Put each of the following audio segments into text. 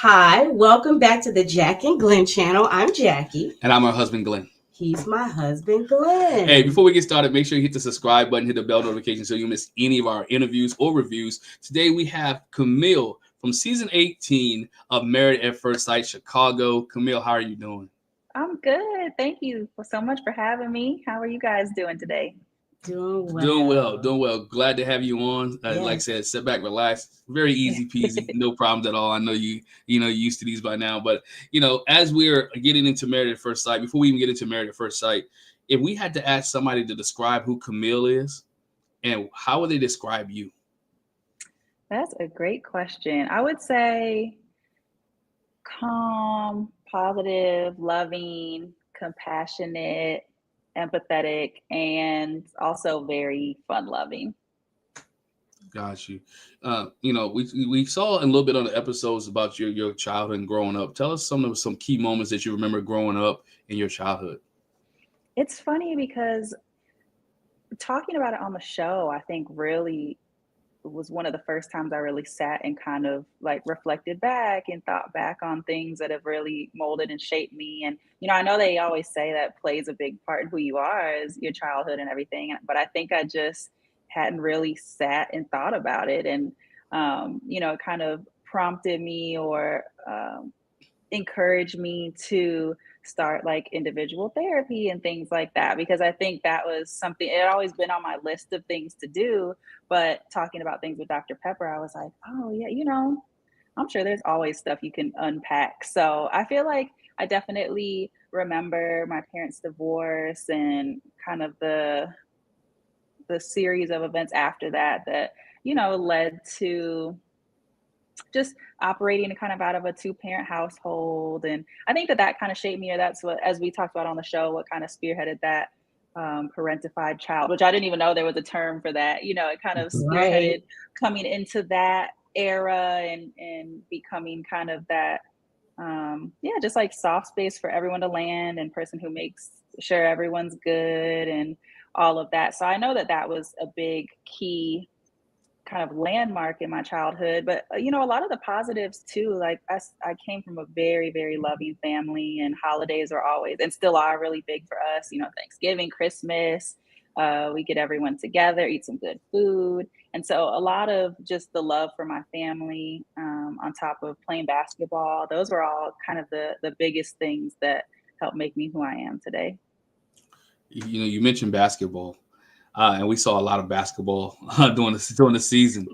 Hi, welcome back to the Jac and Glen channel. I'm Jackie. And I'm her husband, Glenn. He's my husband, Glenn. Hey, before we get started, make sure you hit the subscribe button, hit the bell notification so you miss any of our interviews or reviews. Today we have Camille from season 18 of Married at First Sight Chicago. Camille, how are you doing? I'm good. Thank you so much for having me. How are you guys doing today? Doing well. Glad to have you on. Yes. Like I said, sit back, relax. Very easy peasy, no problems at all. I know you're used to these by now. But as we're getting into Married at First Sight, before we even get into Married at First Sight, if we had to ask somebody to describe who Camille is, and how would they describe you? That's a great question. I would say calm, positive, loving, compassionate, empathetic, and also very fun-loving. Got you. We saw a little bit on the episodes about your childhood and growing up. Tell us some key moments that you remember growing up in your childhood. It's funny because talking about it on the show, I think really was one of the first times I really sat and kind of like reflected back and thought back on things that have really molded and shaped me. And, I know they always say that plays a big part in who you are as your childhood and everything. But I think I just hadn't really sat and thought about it. And, it kind of prompted me or encouraged me to start like individual therapy and things like that, because I think that was something, it had always been on my list of things to do. But talking about things with Dr. Pepper, I was like, oh yeah, I'm sure there's always stuff you can unpack. So I feel like I definitely remember my parents' divorce and kind of the series of events after that led to just operating kind of out of a two-parent household. And I think that kind of shaped me, or that's what, as we talked about on the show, what kind of spearheaded that parentified child, which I didn't even know there was a term for that. It kind of spearheaded coming into that era and becoming kind of that, just like soft space for everyone to land and person who makes sure everyone's good and all of that. So I know that was a big key kind of landmark in my childhood. But a lot of the positives too, like I came from a very, very loving family, and holidays are always and still are really big for us. Thanksgiving, Christmas, we get everyone together, eat some good food. And so a lot of just the love for my family, on top of playing basketball, those were all kind of the biggest things that helped make me who I am today. You mentioned basketball. And we saw a lot of basketball during the season.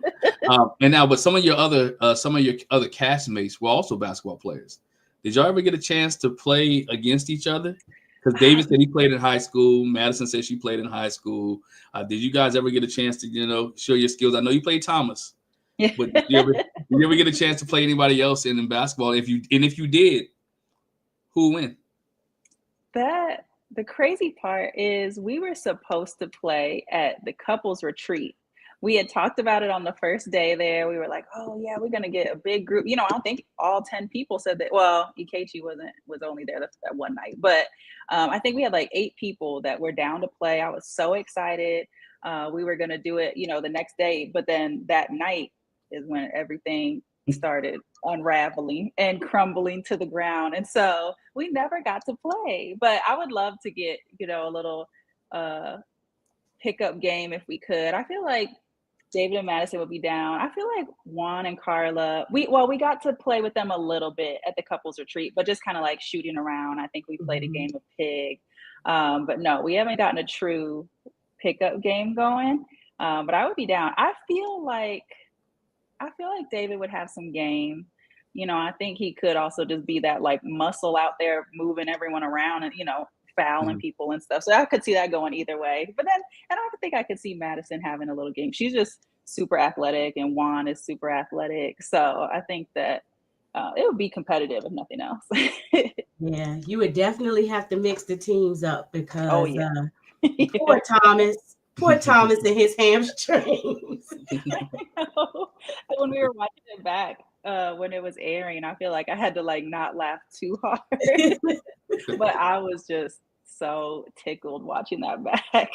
But some of your other castmates were also basketball players. Did y'all ever get a chance to play against each other? Because David said he played in high school. Madison said she played in high school. Did you guys ever get a chance to show your skills? I know you played Thomas, but did you ever get a chance to play anybody else in basketball? If you did, who win? The crazy part is we were supposed to play at the couples retreat. We had talked about it on the first day there. We were like, oh yeah, we're going to get a big group. I don't think all 10 people said that. Well, Ikachi was only there that one night, but I think we had like 8 people that were down to play. I was so excited. We were going to do it, the next day, but then that night is when everything started unraveling and crumbling to the ground. And so we never got to play, but I would love to get, a little pickup game if we could. I feel like David and Madison would be down. I feel like Juan and Carla, we got to play with them a little bit at the couples retreat, but just kind of like shooting around. I think we played a game of pig. But no, we haven't gotten a true pickup game going. But I would be down. I feel like David would have some game. I think he could also just be that like muscle out there moving everyone around and, fouling people and stuff. So I could see that going either way. But then, and I think I could see Madison having a little game. She's just super athletic and Juan is super athletic. So I think that it would be competitive if nothing else. Yeah, you would definitely have to mix the teams up because poor Thomas and his hamstrings. When we were watching it back, when it was airing, I feel like I had to like not laugh too hard. But I was just so tickled watching that back.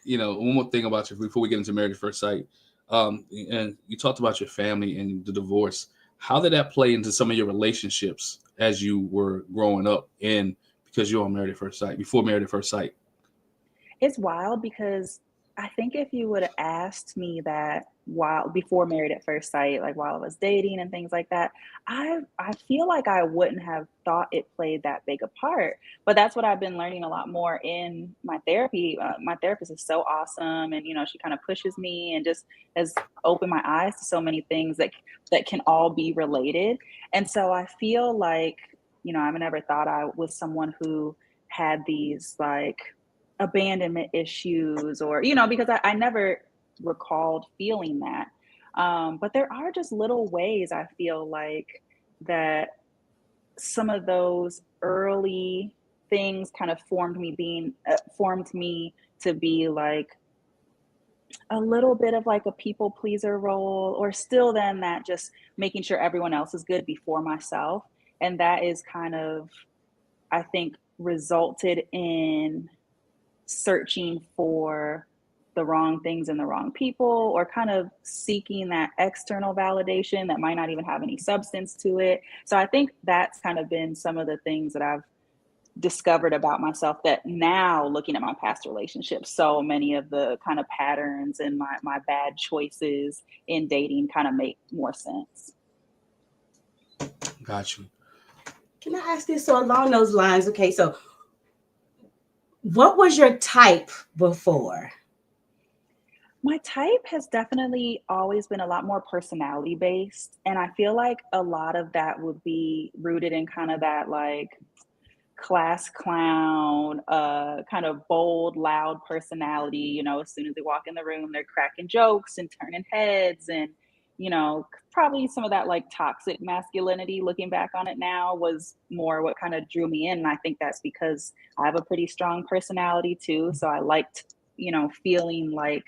One more thing about you before we get into Married at First Sight. and you talked about your family and the divorce. How did that play into some of your relationships as you were growing up, and because you're on Married at First Sight, before Married at First Sight? It's wild because I think if you would have asked me that before Married at First Sight, like while I was dating and things like that, I feel like I wouldn't have thought it played that big a part. But that's what I've been learning a lot more in my therapy. My therapist is so awesome, and she kind of pushes me and just has opened my eyes to so many things that can all be related. And so I feel like I've never thought I was someone who had these like abandonment issues or because I never recalled feeling that, but there are just little ways I feel like that some of those early things kind of formed me to be like a little bit of like a people pleaser role, or still then that just making sure everyone else is good before myself. And that is kind of, I think, resulted in searching for the wrong things in the wrong people, or kind of seeking that external validation that might not even have any substance to it. So I think that's kind of been some of the things that I've discovered about myself, that now looking at my past relationships, so many of the kind of patterns and my bad choices in dating kind of make more sense. Got you. Can I ask this? So along those lines, okay, so what was your type before? My type has definitely always been a lot more personality based. And I feel like a lot of that would be rooted in kind of that like class clown, kind of bold, loud personality. As soon as they walk in the room, they're cracking jokes and turning heads. And, probably some of that like toxic masculinity, looking back on it now, was more what kind of drew me in. And I think that's because I have a pretty strong personality too. So I liked, feeling like,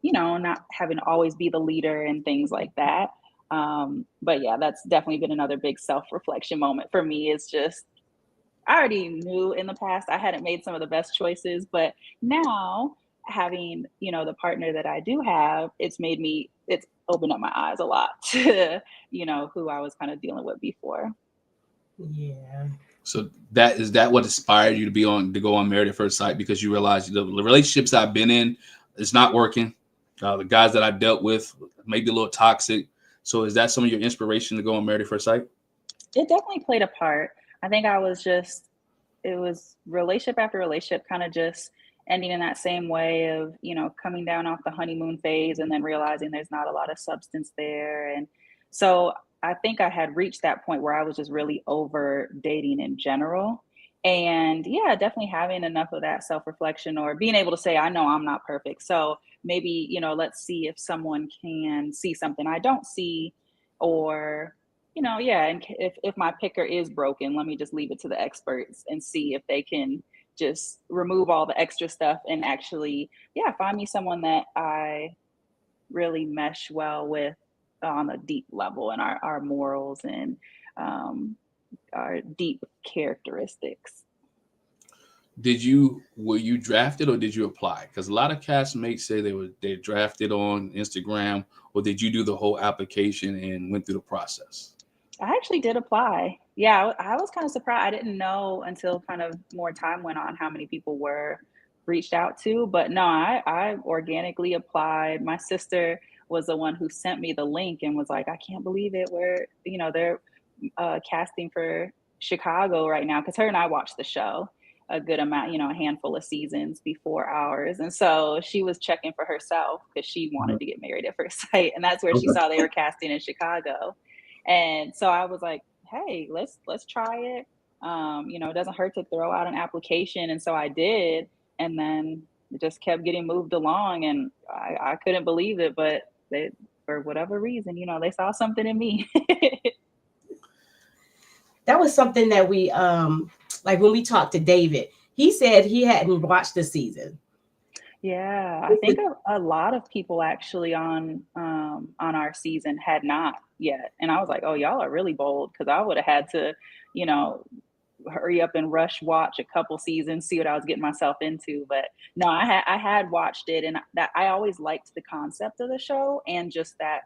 not having to always be the leader and things like that. But yeah, that's definitely been another big self-reflection moment for me. Is just, I already knew in the past I hadn't made some of the best choices, but now having, the partner that I do have, it's opened up my eyes a lot to, who I was kind of dealing with before. Yeah. So is that what inspired you to go on Married at First Sight? Because you realized the relationships I've been in, it's not working. The guys that I dealt with may be a little toxic. So is that some of your inspiration to go on Married at First Sight? It definitely played a part. I think it was relationship after relationship kind of just ending in that same way of, coming down off the honeymoon phase and then realizing there's not a lot of substance there. And so I think I had reached that point where I was just really over dating in general. And yeah, definitely having enough of that self-reflection, or being able to say, I know I'm not perfect. So maybe, let's see if someone can see something I don't see, or yeah, and if my picker is broken, let me just leave it to the experts and see if they can just remove all the extra stuff and actually, yeah, find me someone that I really mesh well with on a deep level, and our morals and our deep characteristics. Were you drafted or did you apply? Because a lot of castmates say they drafted on Instagram, or did you do the whole application and went through the process? I actually did apply. Yeah, I was kind of surprised. I didn't know until kind of more time went on how many people were reached out to. But no, I organically applied. My sister was the one who sent me the link and was like, I can't believe it. They're casting for Chicago right now, because her and I watched the show a good amount, a handful of seasons before ours. And so she was checking for herself because she wanted to get married at first sight. And that's where she saw they were casting in Chicago. And so I was like, hey, let's try it. It doesn't hurt to throw out an application. And so I did. And then it just kept getting moved along. And I couldn't believe it. But for whatever reason, they saw something in me. That was something that we, like when we talked to David, he said he hadn't watched the season. Yeah, I think a lot of people actually on our season had not yet. And I was like, oh, y'all are really bold, because I would have had to, hurry up and rush watch a couple seasons, see what I was getting myself into. But no, I had watched it, and that I always liked the concept of the show and just that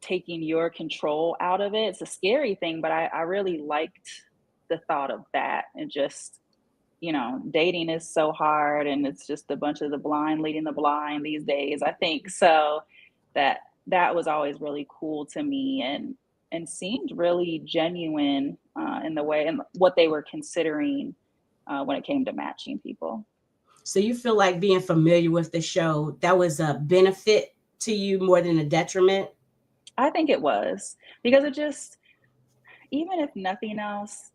taking your control out of it. It's a scary thing, but I really liked the thought of that. And just, you know, dating is so hard, and it's just a bunch of the blind leading the blind these days, I think. So that was always really cool to me, and seemed really genuine in the way and what they were considering when it came to matching people. So you feel like being familiar with the show, that was a benefit to you more than a detriment? I think it was, because it just, even if nothing else,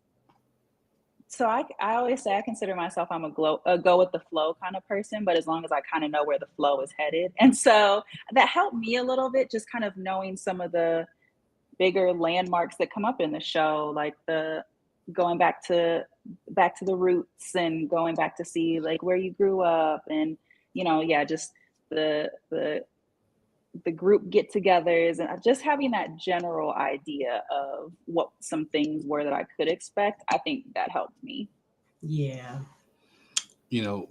so I always say I consider myself, I'm a go with the flow kind of person, but as long as I kind of know where the flow is headed. And so that helped me a little bit, just kind of knowing some of the bigger landmarks that come up in the show, like the going back to the roots, and going back to see like where you grew up, and, you know, yeah, just the group get-togethers, and just having that general idea of what some things were that I could expect. I think that helped me. Yeah. You know,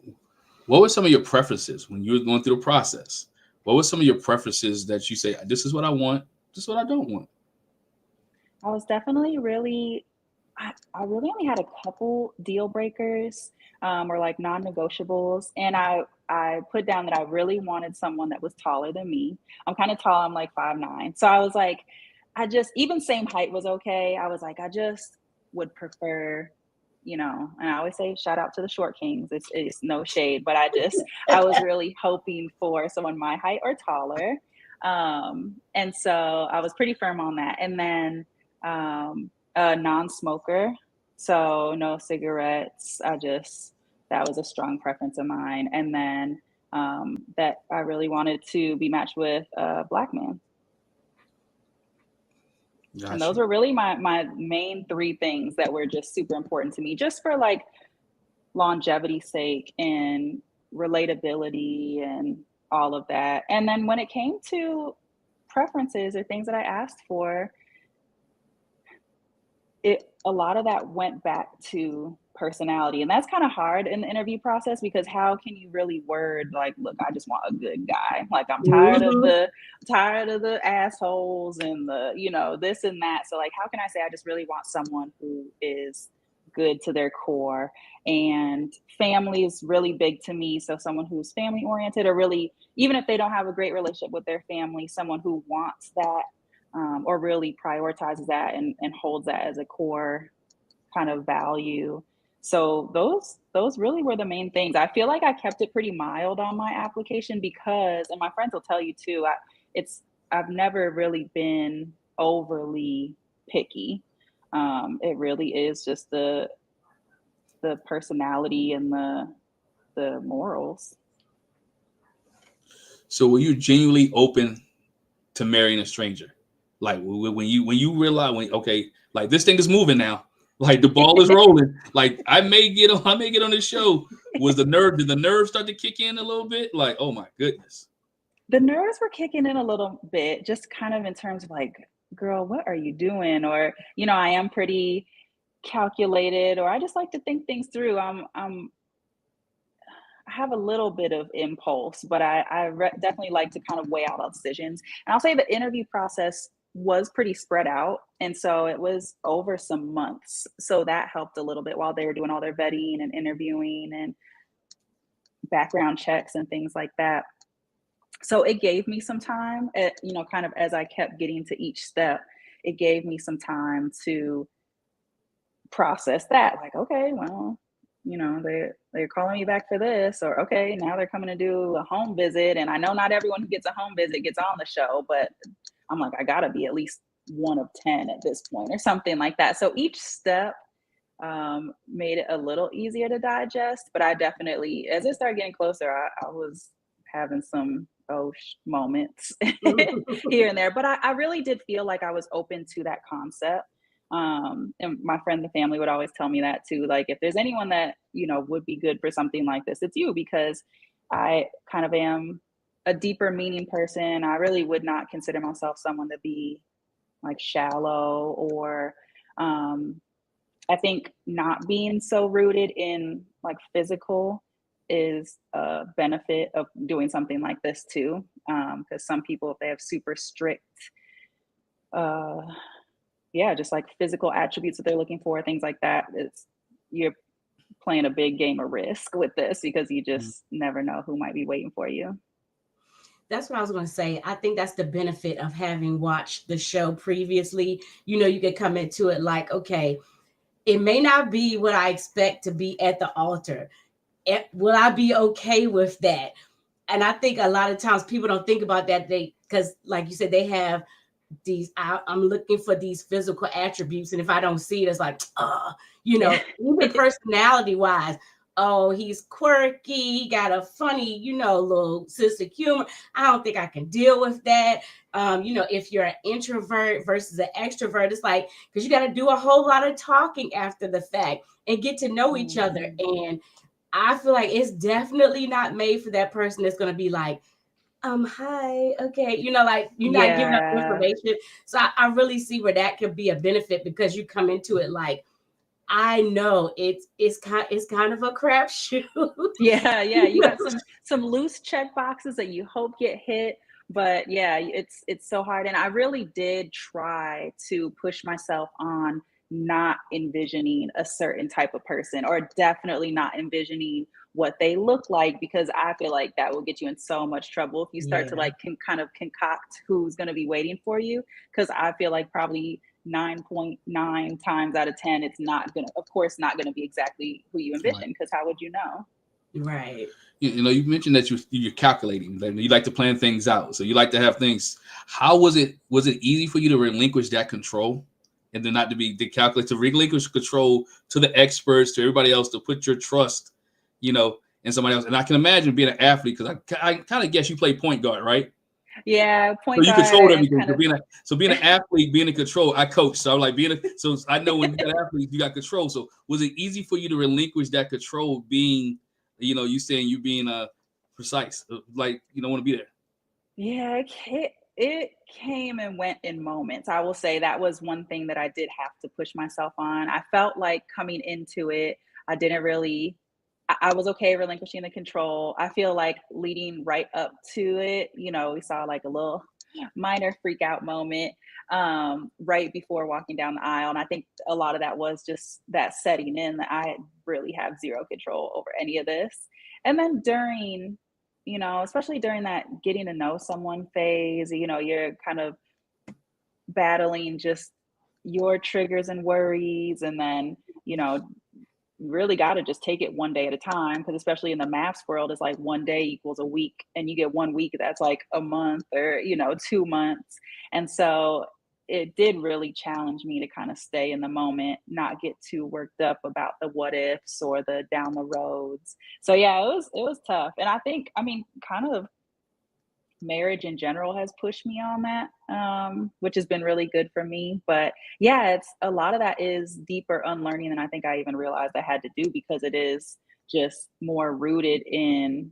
what were some of your preferences when you were going through the process? What were some of your preferences that you say, this is what I want, this is what I don't want? I was definitely really, I really only had a couple deal breakers, or like non-negotiables. And I put down that I really wanted someone that was taller than me. I'm kind of tall, I'm like 5'9". So I was like, even same height was okay. I was like, I just would prefer, you know, and I always say, shout out to the short kings. It's no shade, but I was really hoping for someone my height or taller. And so I was pretty firm on that. And then, a non-smoker, so no cigarettes. That was a strong preference of mine. And then that I really wanted to be matched with a Black man. Gotcha. And those were really my main three things that were just super important to me, just for like longevity's sake and relatability and all of that. And then when it came to preferences or things that I asked for, a lot of that went back to personality. And that's kind of hard in the interview process, because how can you really word like, look, I just want a good guy. Like, I'm tired of the assholes and the, you know, this and that. So like, how can I say I just really want someone who is good to their core? And family is really big to me. So someone who's family oriented, or really, even if they don't have a great relationship with their family, someone who wants that, or really prioritizes that and holds that as a core kind of value. So those really were the main things. I feel like I kept it pretty mild on my application, because, and my friends will tell you too, I've never really been overly picky. It really is just the personality and the morals. So were you genuinely open to marrying a stranger? Like when you realize, okay, like this thing is moving now, like the ball is rolling, like I may get on this show. Did the nerves start to kick in a little bit? Like, oh my goodness. The nerves were kicking in a little bit, just kind of in terms of like, girl, what are you doing? Or, you know, I am pretty calculated, or I just like to think things through. I have a little bit of impulse, but I definitely like to kind of weigh out all decisions. And I'll say the interview process was pretty spread out. And so it was over some months. So that helped a little bit while they were doing all their vetting and interviewing and background checks and things like that. So it gave me some time, you know, kind of as I kept getting to each step, it gave me some time to process that. Like, okay, well, you know, they're calling me back for this, or okay, now they're coming to do a home visit. And I know not everyone who gets a home visit gets on the show, but I'm like, I gotta be at least 1 of 10 at this point, or something like that. So each step made it a little easier to digest. But I definitely, as it started getting closer, I was having some moments here and there. But I really did feel like I was open to that concept. And my friend, the family would always tell me that too. Like, if there's anyone that, you know, would be good for something like this, it's you, because I kind of am a deeper meaning person. I really would not consider myself someone to be like shallow or I think not being so rooted in like physical is a benefit of doing something like this too. Because some people, if they have super strict, just like physical attributes that they're looking for, things like that, you're playing a big game of risk with this because you just never know who might be waiting for you. That's what I was going to say. I think that's the benefit of having watched the show previously. You could come into it like, okay, it may not be what I expect to be at the altar. Will I be okay with that? And I think a lot of times people don't think about that. Because like you said, they have these, I'm looking for these physical attributes. And if I don't see it, it's like, even personality wise, oh, he's quirky, he got a funny, little sense of humor. I don't think I can deal with that. If you're an introvert versus an extrovert, it's like, because you got to do a whole lot of talking after the fact and get to know each other. And I feel like it's definitely not made for that person that's going to be like, hi, okay, like you're not giving up information. So I really see where that could be a benefit, because you come into it like, I know it's kind of a crapshoot. Yeah. You got some loose check boxes that you hope get hit, but yeah, it's so hard. And I really did try to push myself on not envisioning a certain type of person, or definitely not envisioning what they look like, because I feel like that will get you in so much trouble if you start to like kind of concoct who's going to be waiting for you. Because I feel like probably 9.9 times out of 10, it's not going to be exactly who you envision, because how would you know? Right. You mentioned that you're calculating, that you like to plan things out, so you like to have things. How was it easy for you to relinquish that control, and then not to calculate, to relinquish control to the experts, to everybody else, to put your trust in somebody else? And I can imagine being an athlete, because I kind of guess you play point guard, right? Yeah, point guard. So you control everything. So being an athlete, being in control, I coach. So I'm like so I know when you got athletes, you got control. So was it easy for you to relinquish that control, being, you saying you being precise, like you don't want to be there? Yeah, it came and went in moments. I will say that was one thing that I did have to push myself on. I felt like coming into it, I didn't really. I was okay relinquishing the control. I feel like leading right up to it, we saw like a little minor freak out moment right before walking down the aisle. And I think a lot of that was just that setting in that I really have zero control over any of this. And then during, especially during that getting to know someone phase, you're kind of battling just your triggers and worries. And then, really got to just take it one day at a time, because especially in the MAFS world, it's like one day equals a week, and you get 1 week that's like a month, or 2 months. And so it did really challenge me to kind of stay in the moment, not get too worked up about the what ifs or the down the roads. So yeah, it was tough. And I think, kind of marriage in general has pushed me on that, which has been really good for me. But yeah, it's a lot of that is deeper unlearning than I think I even realized I had to do, because it is just more rooted in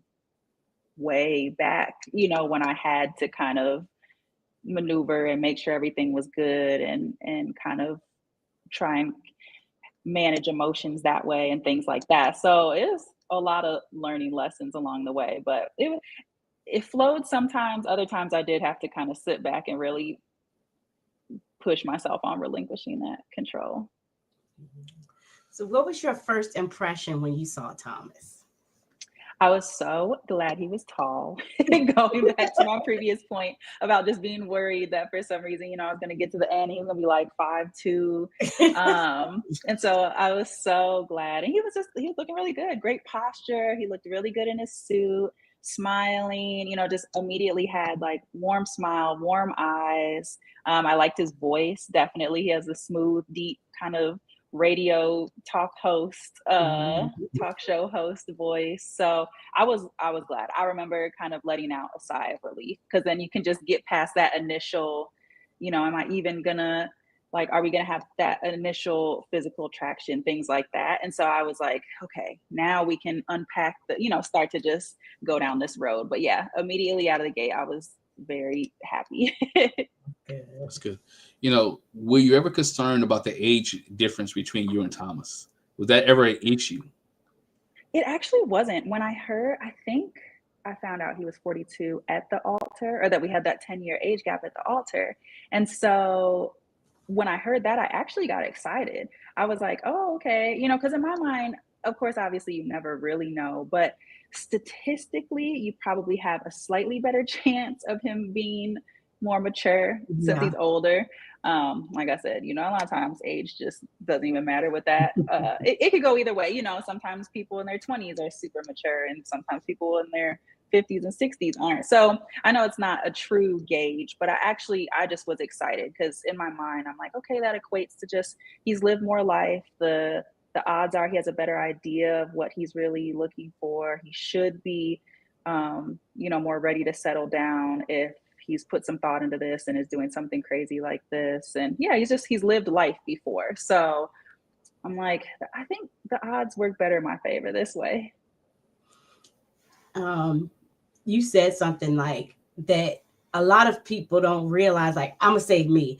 way back, when I had to kind of maneuver and make sure everything was good, and kind of try and manage emotions that way and things like that. So it was a lot of learning lessons along the way, but it flowed sometimes. Other times I did have to kind of sit back and really push myself on relinquishing that control. So what was your first impression when you saw Thomas? I was so glad he was tall. Going back to my previous point about just being worried that for some reason, I was going to get to the end, he was going to be like 5'2". And so I was so glad. And he was looking really good. Great posture. He looked really good in his suit, smiling, just immediately had like warm smile, warm eyes. I liked his voice. Definitely. He has a smooth, deep kind of radio talk show host voice. So I was glad. I remember kind of letting out a sigh of relief, because then you can just get past that initial, am I even gonna, like, are we gonna have that initial physical attraction, things like that. And so I was like, okay, now we can unpack start to just go down this road. But yeah, immediately out of the gate, I was very happy. Good. That's good. You know, were you ever concerned about the age difference between you and Thomas? Was that ever an issue? It actually wasn't. When I heard, I think I found out he was 42 at the altar, or that we had that 10-year age gap at the altar. And so when I heard that, I actually got excited. I was like, oh, okay. You know, because in my mind, of course, obviously, you never really know, but statistically, you probably have a slightly better chance of him being more mature since Yeah. he's older. Like I said, you know, a lot of times age just doesn't even matter with that. It could go either way. You know, sometimes people in their 20s are super mature, and sometimes people in their 50s and 60s aren't. So I know it's not a true gauge, but I just was excited because in my mind, I'm like, okay, that equates to just he's lived more life. The odds are he has a better idea of what he's really looking for. He should be, you know, more ready to settle down if he's put some thought into this and is doing something crazy like this. And yeah, he's lived life before. So I'm like, I think the odds work better in my favor this way. You said something like that a lot of people don't realize, like, I'm gonna say me,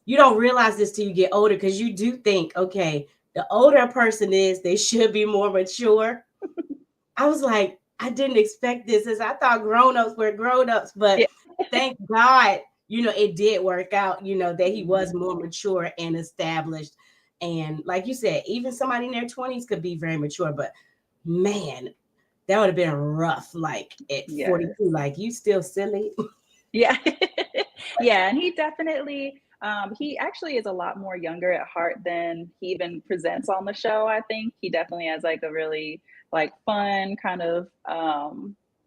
you don't realize this till you get older, because you do think, okay, the older a person is, they should be more mature. I was like, I didn't expect this, as I thought grown-ups were grown-ups, but Yeah. thank God, you know, it did work out, you know, that he was Mhm. more mature and established. And like you said, even somebody in their 20s could be very mature, but man, that would have been rough. Like at Yes. 42, like you still silly. Yeah. Yeah, and he definitely he actually is a lot more younger at heart than he even presents on the show, I think. He definitely has like a really like fun kind of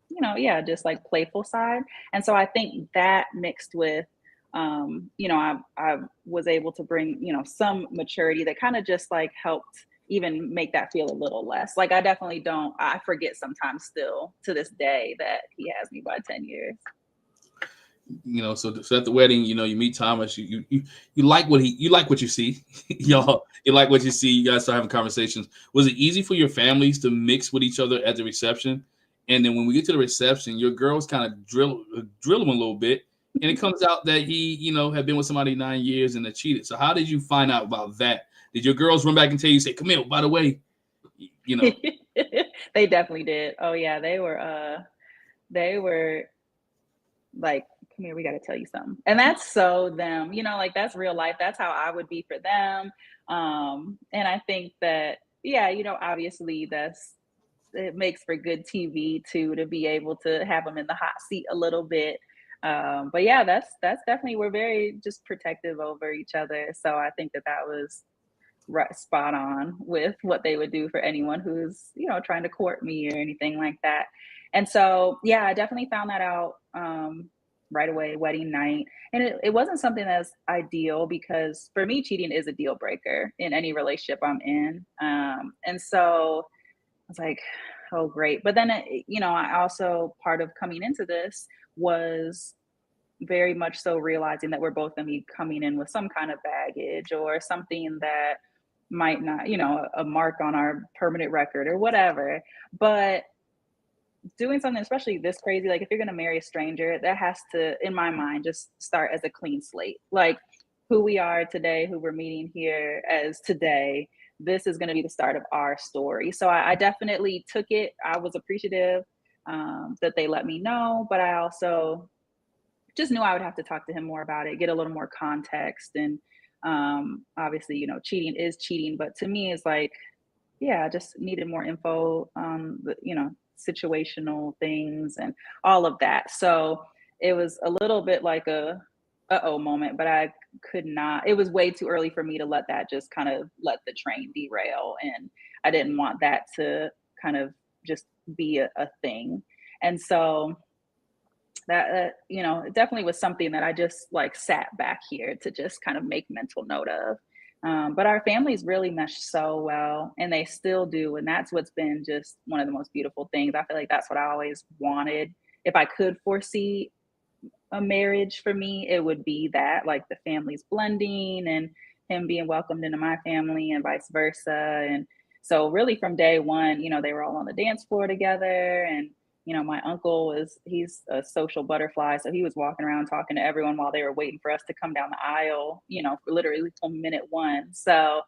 you know, yeah, just like playful side. And so I think that mixed with you know, I was able to bring, you know, some maturity that kind of just like helped even make that feel a little less. Like I definitely don't I forget sometimes still to this day that he has me by 10 years. You know, so at the wedding, you know, you meet Thomas, you like what you see. Mhm. Y'all, you like what you see. You guys start having conversations. Was it easy for your families to mix with each other at the reception? And then when we get to the reception, your girls kind of drill him a little bit, and it comes out that he, you know, had been with somebody 9 years and had cheated. So how did you find out about that? Did your girls run back and tell you, say, Camille, by the way, you know? They definitely did. Oh yeah, they were like, come here, we got to tell you something. And that's so them, you know, like that's real life. That's how I would be for them. And I think that, yeah, you know, obviously it makes for good TV too, to be able to have them in the hot seat a little bit. But yeah, that's definitely, we're very just protective over each other. So I think that was right spot on with what they would do for anyone who's, you know, trying to court me or anything like that. And so yeah, I definitely found that out right away, wedding night. And it wasn't something that's ideal because for me cheating is a deal breaker in any relationship I'm in. And so I was like, oh great. But then you know, I also, part of coming into this was very much so realizing that we're both going to be coming in with some kind of baggage or something that might not, you know, a mark on our permanent record or whatever. But doing something, especially this crazy, like if you're going to marry a stranger, that has to, in my mind, just start as a clean slate. Like who we are today, who we're meeting here as today, this is going to be the start of our story. So I definitely took it. I was appreciative that they let me know, but I also just knew I would have to talk to him more about it, get a little more context. And obviously, you know, cheating is cheating, but to me, it's like, yeah, I just needed more info on the, you know, situational things and all of that. So it was a little bit like a uh-oh moment, but I could not, it was way too early for me to let that just kind of let the train derail. And I didn't want that to kind of just be a thing. And so that you know, it definitely was something that I just like sat back here to just kind of make mental note of. But our families really meshed so well, and they still do, and that's what's been just one of the most beautiful things. I feel like that's what I always wanted. If I could foresee a marriage for me, it would be that, like the families blending and him being welcomed into my family and vice versa. And so really from day one, you know, they were all on the dance floor together, and you know, my uncle he's a social butterfly. So he was walking around talking to everyone while they were waiting for us to come down the aisle, you know, for literally from minute one. So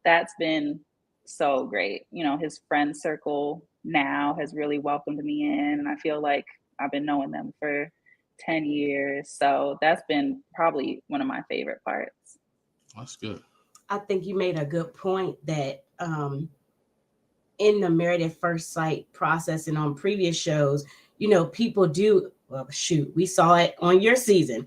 that's been so great. You know, his friend circle now has really welcomed me in, and I feel like I've been knowing them for 10 years. So that's been probably one of my favorite parts. That's good. I think you made a good point that in the Married at First Sight process and on previous shows, you know, people do, well, shoot, we saw it on your season.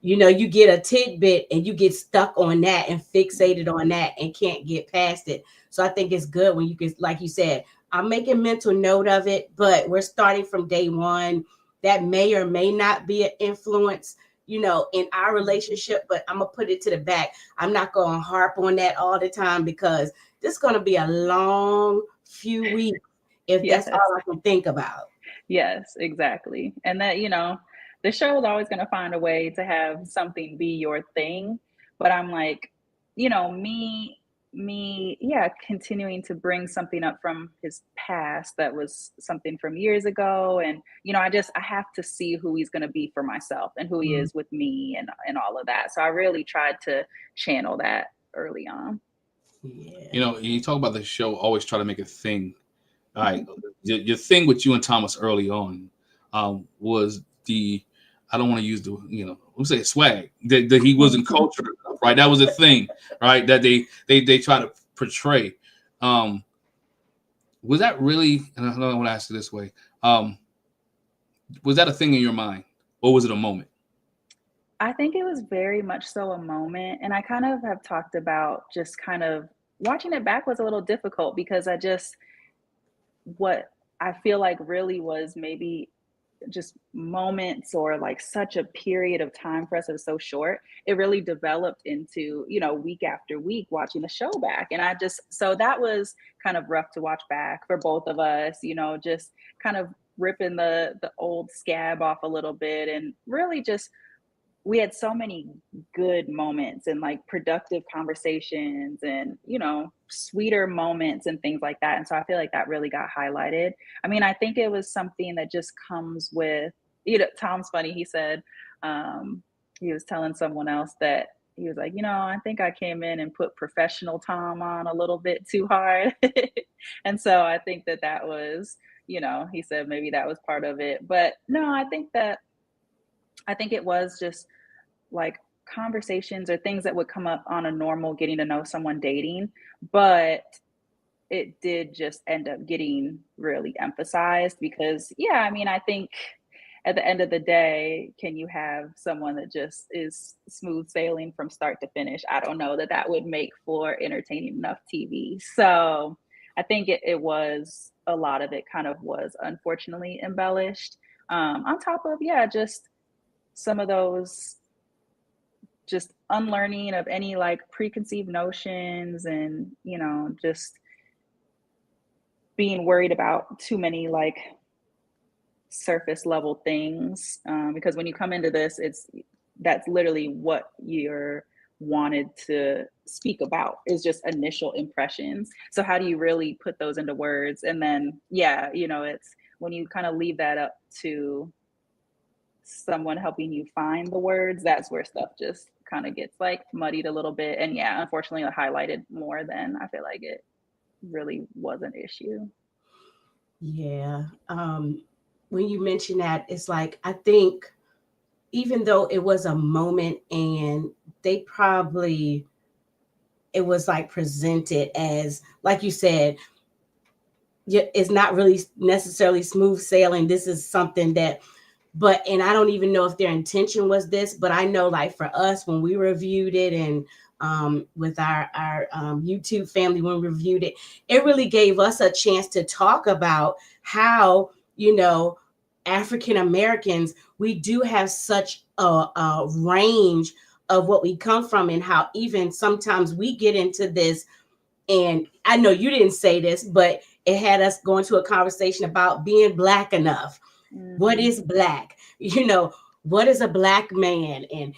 You know, you get a tidbit and you get stuck on that and fixated on that and can't get past it. So I think it's good when you can, like you said, I'm making mental note of it, but we're starting from day one. That may or may not be an influence, you know, in our relationship, but I'm going to put it to the back. I'm not going to harp on that all the time because this is going to be a long few weeks if Yes. that's all I can think about. Yes, exactly. And that, you know, the show is always going to find a way to have something be your thing. But I'm like, you know, yeah, continuing to bring something up from his past that was something from years ago. And, you know, I have to see who he's going to be for myself and who he is with me and all of that. So I really tried to channel that early on. Yeah. You know, you talk about the show, always try to make a thing. All right. Your thing with you and Thomas early on was I don't want to use the, you know, let's say swag that he wasn't cultured enough, right? That was a thing, right? That they try to portray. Was that really, and I don't want to ask you this way, was that a thing in your mind or was it a moment? I think it was very much so a moment. And I kind of have talked about just kind of watching it back was a little difficult because what I feel like really was maybe just moments or like such a period of time for us that was so short, it really developed into, you know, week after week watching the show back. And so that was kind of rough to watch back for both of us, you know, just kind of ripping the old scab off a little bit and really just we had so many good moments and like productive conversations and, you know, sweeter moments and things like that. And so I feel like that really got highlighted. I mean, I think it was something that just comes with, you know, Tom's funny. He said, he was telling someone else that he was like, you know, I think I came in and put professional Tom on a little bit too hard. And so I think that was, you know, he said maybe that was part of it. But no, I think it was just like conversations or things that would come up on a normal getting to know someone dating, but it did just end up getting really emphasized because, yeah, I mean, I think at the end of the day, can you have someone that just is smooth sailing from start to finish? I don't know that would make for entertaining enough TV. So I think it was a lot of it kind of was unfortunately embellished. On top of, yeah, just some of those just unlearning of any like preconceived notions and, you know, just being worried about too many like surface level things. Because when you come into this, that's literally what you're wanted to speak about is just initial impressions. So how do you really put those into words? And then, yeah, you know, it's when you kind of leave that up to someone helping you find the words, that's where stuff just kind of gets like muddied a little bit. And yeah, unfortunately highlighted more than I feel like it really was an issue. Yeah. When you mention that, it's like, I think even though it was a moment and it was like presented as, like you said, it's not really necessarily smooth sailing. This is something that, and I don't even know if their intention was this, but I know like for us, when we reviewed it and with our YouTube family, when we reviewed it, it really gave us a chance to talk about how, you know, African Americans, we do have such a range of what we come from and how even sometimes we get into this. And I know you didn't say this, but it had us going to a conversation about being Black enough. Mm-hmm. What is Black? You know, what is a Black man? And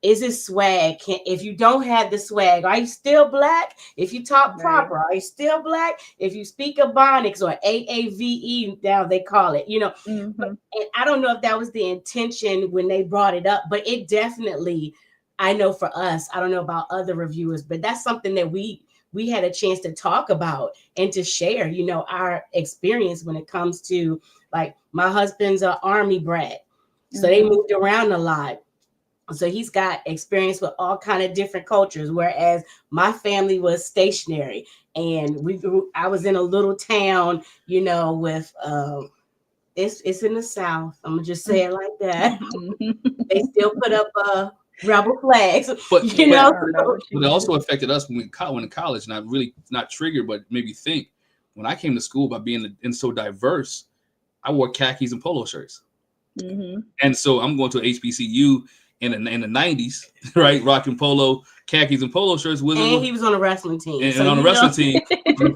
is it swag? If you don't have the swag, are you still Black? If you talk proper, are you still Black? If you speak Ebonics or AAVE, now they call it, Mm-hmm. And I don't know if that was the intention when they brought it up, but it definitely, I know for us, I don't know about other reviewers, but that's something that we had a chance to talk about and to share, our experience when it comes to, like, my husband's an Army brat. So they moved around a lot. So he's got experience with all kind of different cultures, whereas my family was stationary, and I was in a little town, with it's in the South. I'm gonna just say it like that. They still put up rebel flags, but it also mean. affected us when we went to college, and I really not triggered, but maybe think when I came to school by being so diverse, I wore khakis and polo shirts. And so I'm going to HBCU in the 90s, right? Rocking polo, khakis and polo shirts. He was on a wrestling team. And on a wrestling team.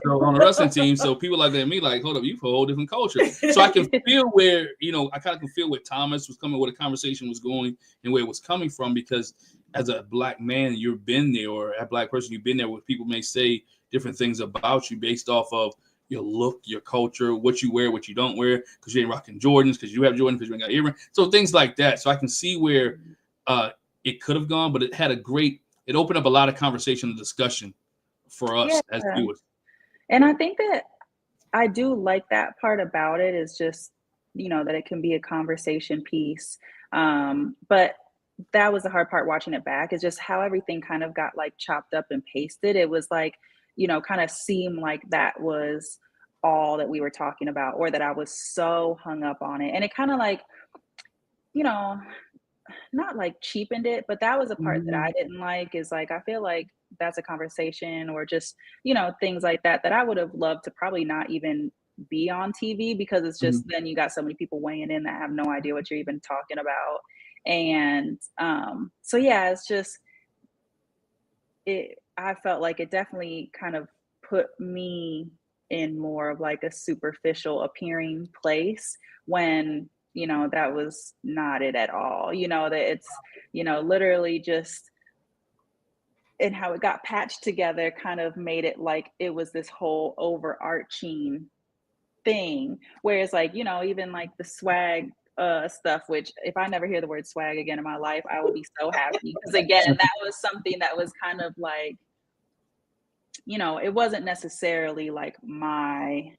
On a wrestling team. So people like that and me like, hold up, you've a whole different culture. So I can feel where, I kind of can feel where Thomas was coming, where the conversation was going and where it was coming from, because as a Black man, you've been there, or a Black person, you've been there, where people may say different things about you based off of your look, your culture, what you wear, what you don't wear, because you ain't rocking Jordans, because you have Jordans, because you ain't got earrings. So things like that. So I can see where it could have gone, but it opened up a lot of conversation and discussion for us as viewers. And I think that I do like that part about it, is just, that it can be a conversation piece. But that was the hard part watching it back, is just how everything kind of got like chopped up and pasted. It was like, kind of seemed like that was all that we were talking about, or that I was so hung up on it. And it kind of like, not like cheapened it, but that was a part that I didn't like, is like, I feel like that's a conversation, or just, things like that I would have loved to probably not even be on TV, because it's just, then you got so many people weighing in that have no idea what you're even talking about. And so yeah, it's just, I felt like it definitely kind of put me in more of like a superficial appearing place, when that was not it at all. That it's literally just, and how it got patched together kind of made it like it was this whole overarching thing, whereas like even like the swag stuff, which if I never hear the word swag again in my life, I will be so happy, because again, that was something that was kind of like, it wasn't necessarily like my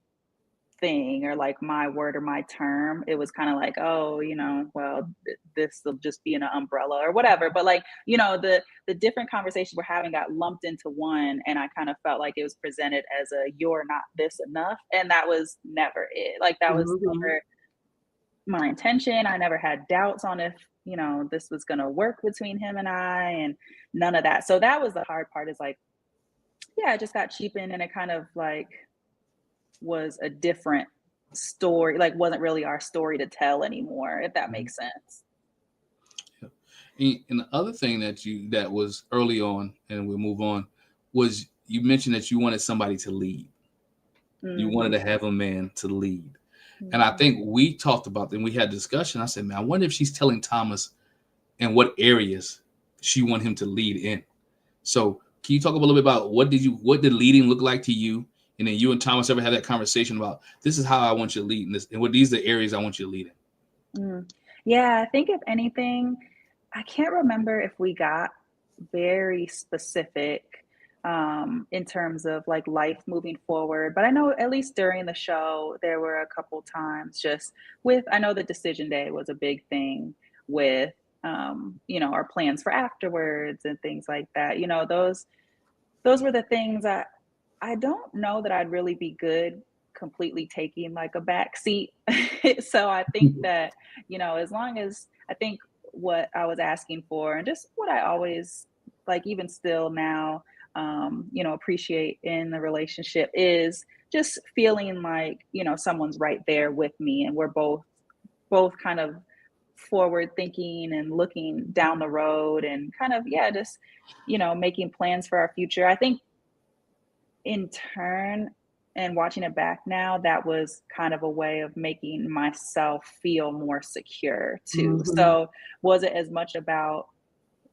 thing, or like my word or my term. It was kind of like, oh, well, this will just be an umbrella or whatever. But like, the different conversations we're having got lumped into one, and I kind of felt like it was presented as a, you're not this enough, and that was never it. Like, that was never my intention. I never had doubts on if this was going to work between him and I, and none of that. So that was the hard part, is like, yeah, it just got cheapened, and it kind of like was a different story, like wasn't really our story to tell anymore, if that makes sense. And the other thing that was early on, and we'll move on, was you mentioned that you wanted somebody to lead. You wanted to have a man to lead. And I think we talked about, and we had a discussion. I said, man, I wonder if she's telling Thomas in what areas she want him to lead in. So can you talk a little bit about what did leading look like to you? And then you and Thomas ever had that conversation about, this is how I want you to lead in this, and what these are the areas I want you to lead in? Yeah, I think if anything, I can't remember if we got very specific in terms of like life moving forward, but I know at least during the show, there were a couple times just with, I know the decision day was a big thing with, our plans for afterwards and things like that. Those were the things that I don't know that I'd really be good completely taking like a back seat. So I think that, as long as, I think what I was asking for, and just what I always like, even still now, appreciate in the relationship, is just feeling like, someone's right there with me, and we're both kind of forward thinking and looking down the road, and kind of, just, making plans for our future. I think in turn, and watching it back now, that was kind of a way of making myself feel more secure too. So was it as much about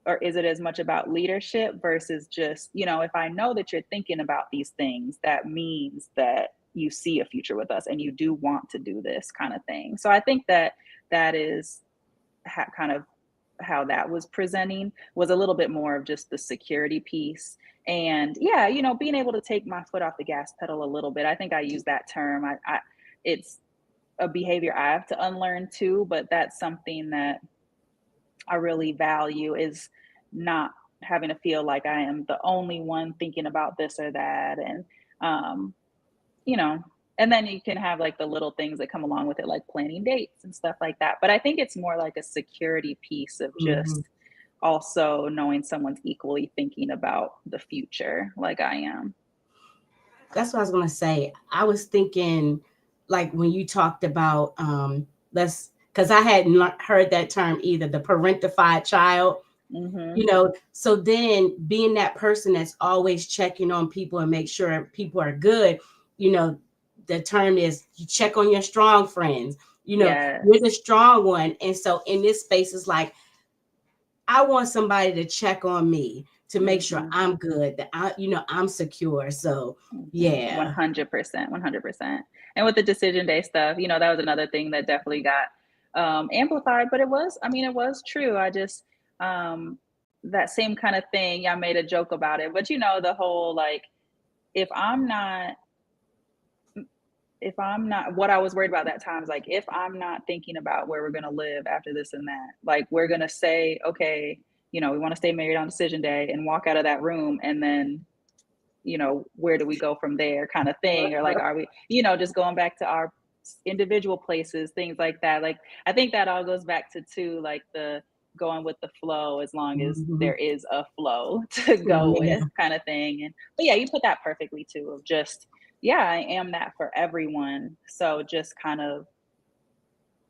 or is it as much about leadership versus just, you know, if I know that you're thinking about these things, that means that you see a future with us and you do want to do this kind of thing. So I think that that is kind of how that was presenting, was a little bit more of just the security piece. And yeah, you know, being able to take my foot off the gas pedal a little bit. I think I use that term. It's a behavior I have to unlearn too, but that's something that I really value, is not having to feel like I am the only one thinking about this or that. And, you know, and then you can have like the little things that come along with it, like planning dates and stuff like that. But I think it's more like a security piece of just also knowing someone's equally thinking about the future like I am. That's what I was going to say. I was thinking, like, when you talked about, because I hadn't heard that term either, the parentified child. You know, so then being that person that's always checking on people and make sure people are good, you know, the term is you check on your strong friends, you know, you're the strong one. And so in this space, it's like, I want somebody to check on me to make sure I'm good, that I'm secure. So yeah. 100%, 100%. And with the decision day stuff, you know, that was another thing that definitely got amplified, but it was true. I just, that same kind of thing, I made a joke about it, but you know, the whole, like, if I'm not, what I was worried about that time is like, if I'm not thinking about where we're going to live after this and that, like, we're going to say, okay, you know, we want to stay married on decision day and walk out of that room. And then, you know, where do we go from there kind of thing? Or like, are we, you know, just going back to our individual places, things like that. Like, I think that all goes back to like the going with the flow, as long as there is a flow to go with kind of thing. And, but yeah, you put that perfectly too, of just, yeah, I am that for everyone. So just kind of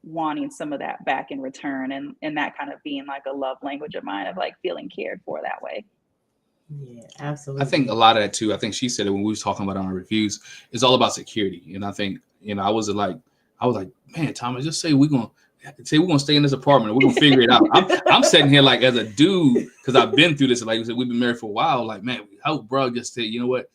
wanting some of that back in return, and that kind of being like a love language of mine, of like feeling cared for that way. Yeah, absolutely. I think a lot of that too. I think she said it when we was talking about our reviews. It's all about security, and I think, you know, I was like, man, Thomas, just say we're gonna stay in this apartment and we're gonna figure it out. I'm sitting here like, as a dude, because I've been through this. Like you said, we've been married for a while. Like, man, I hope bro just say, you know what?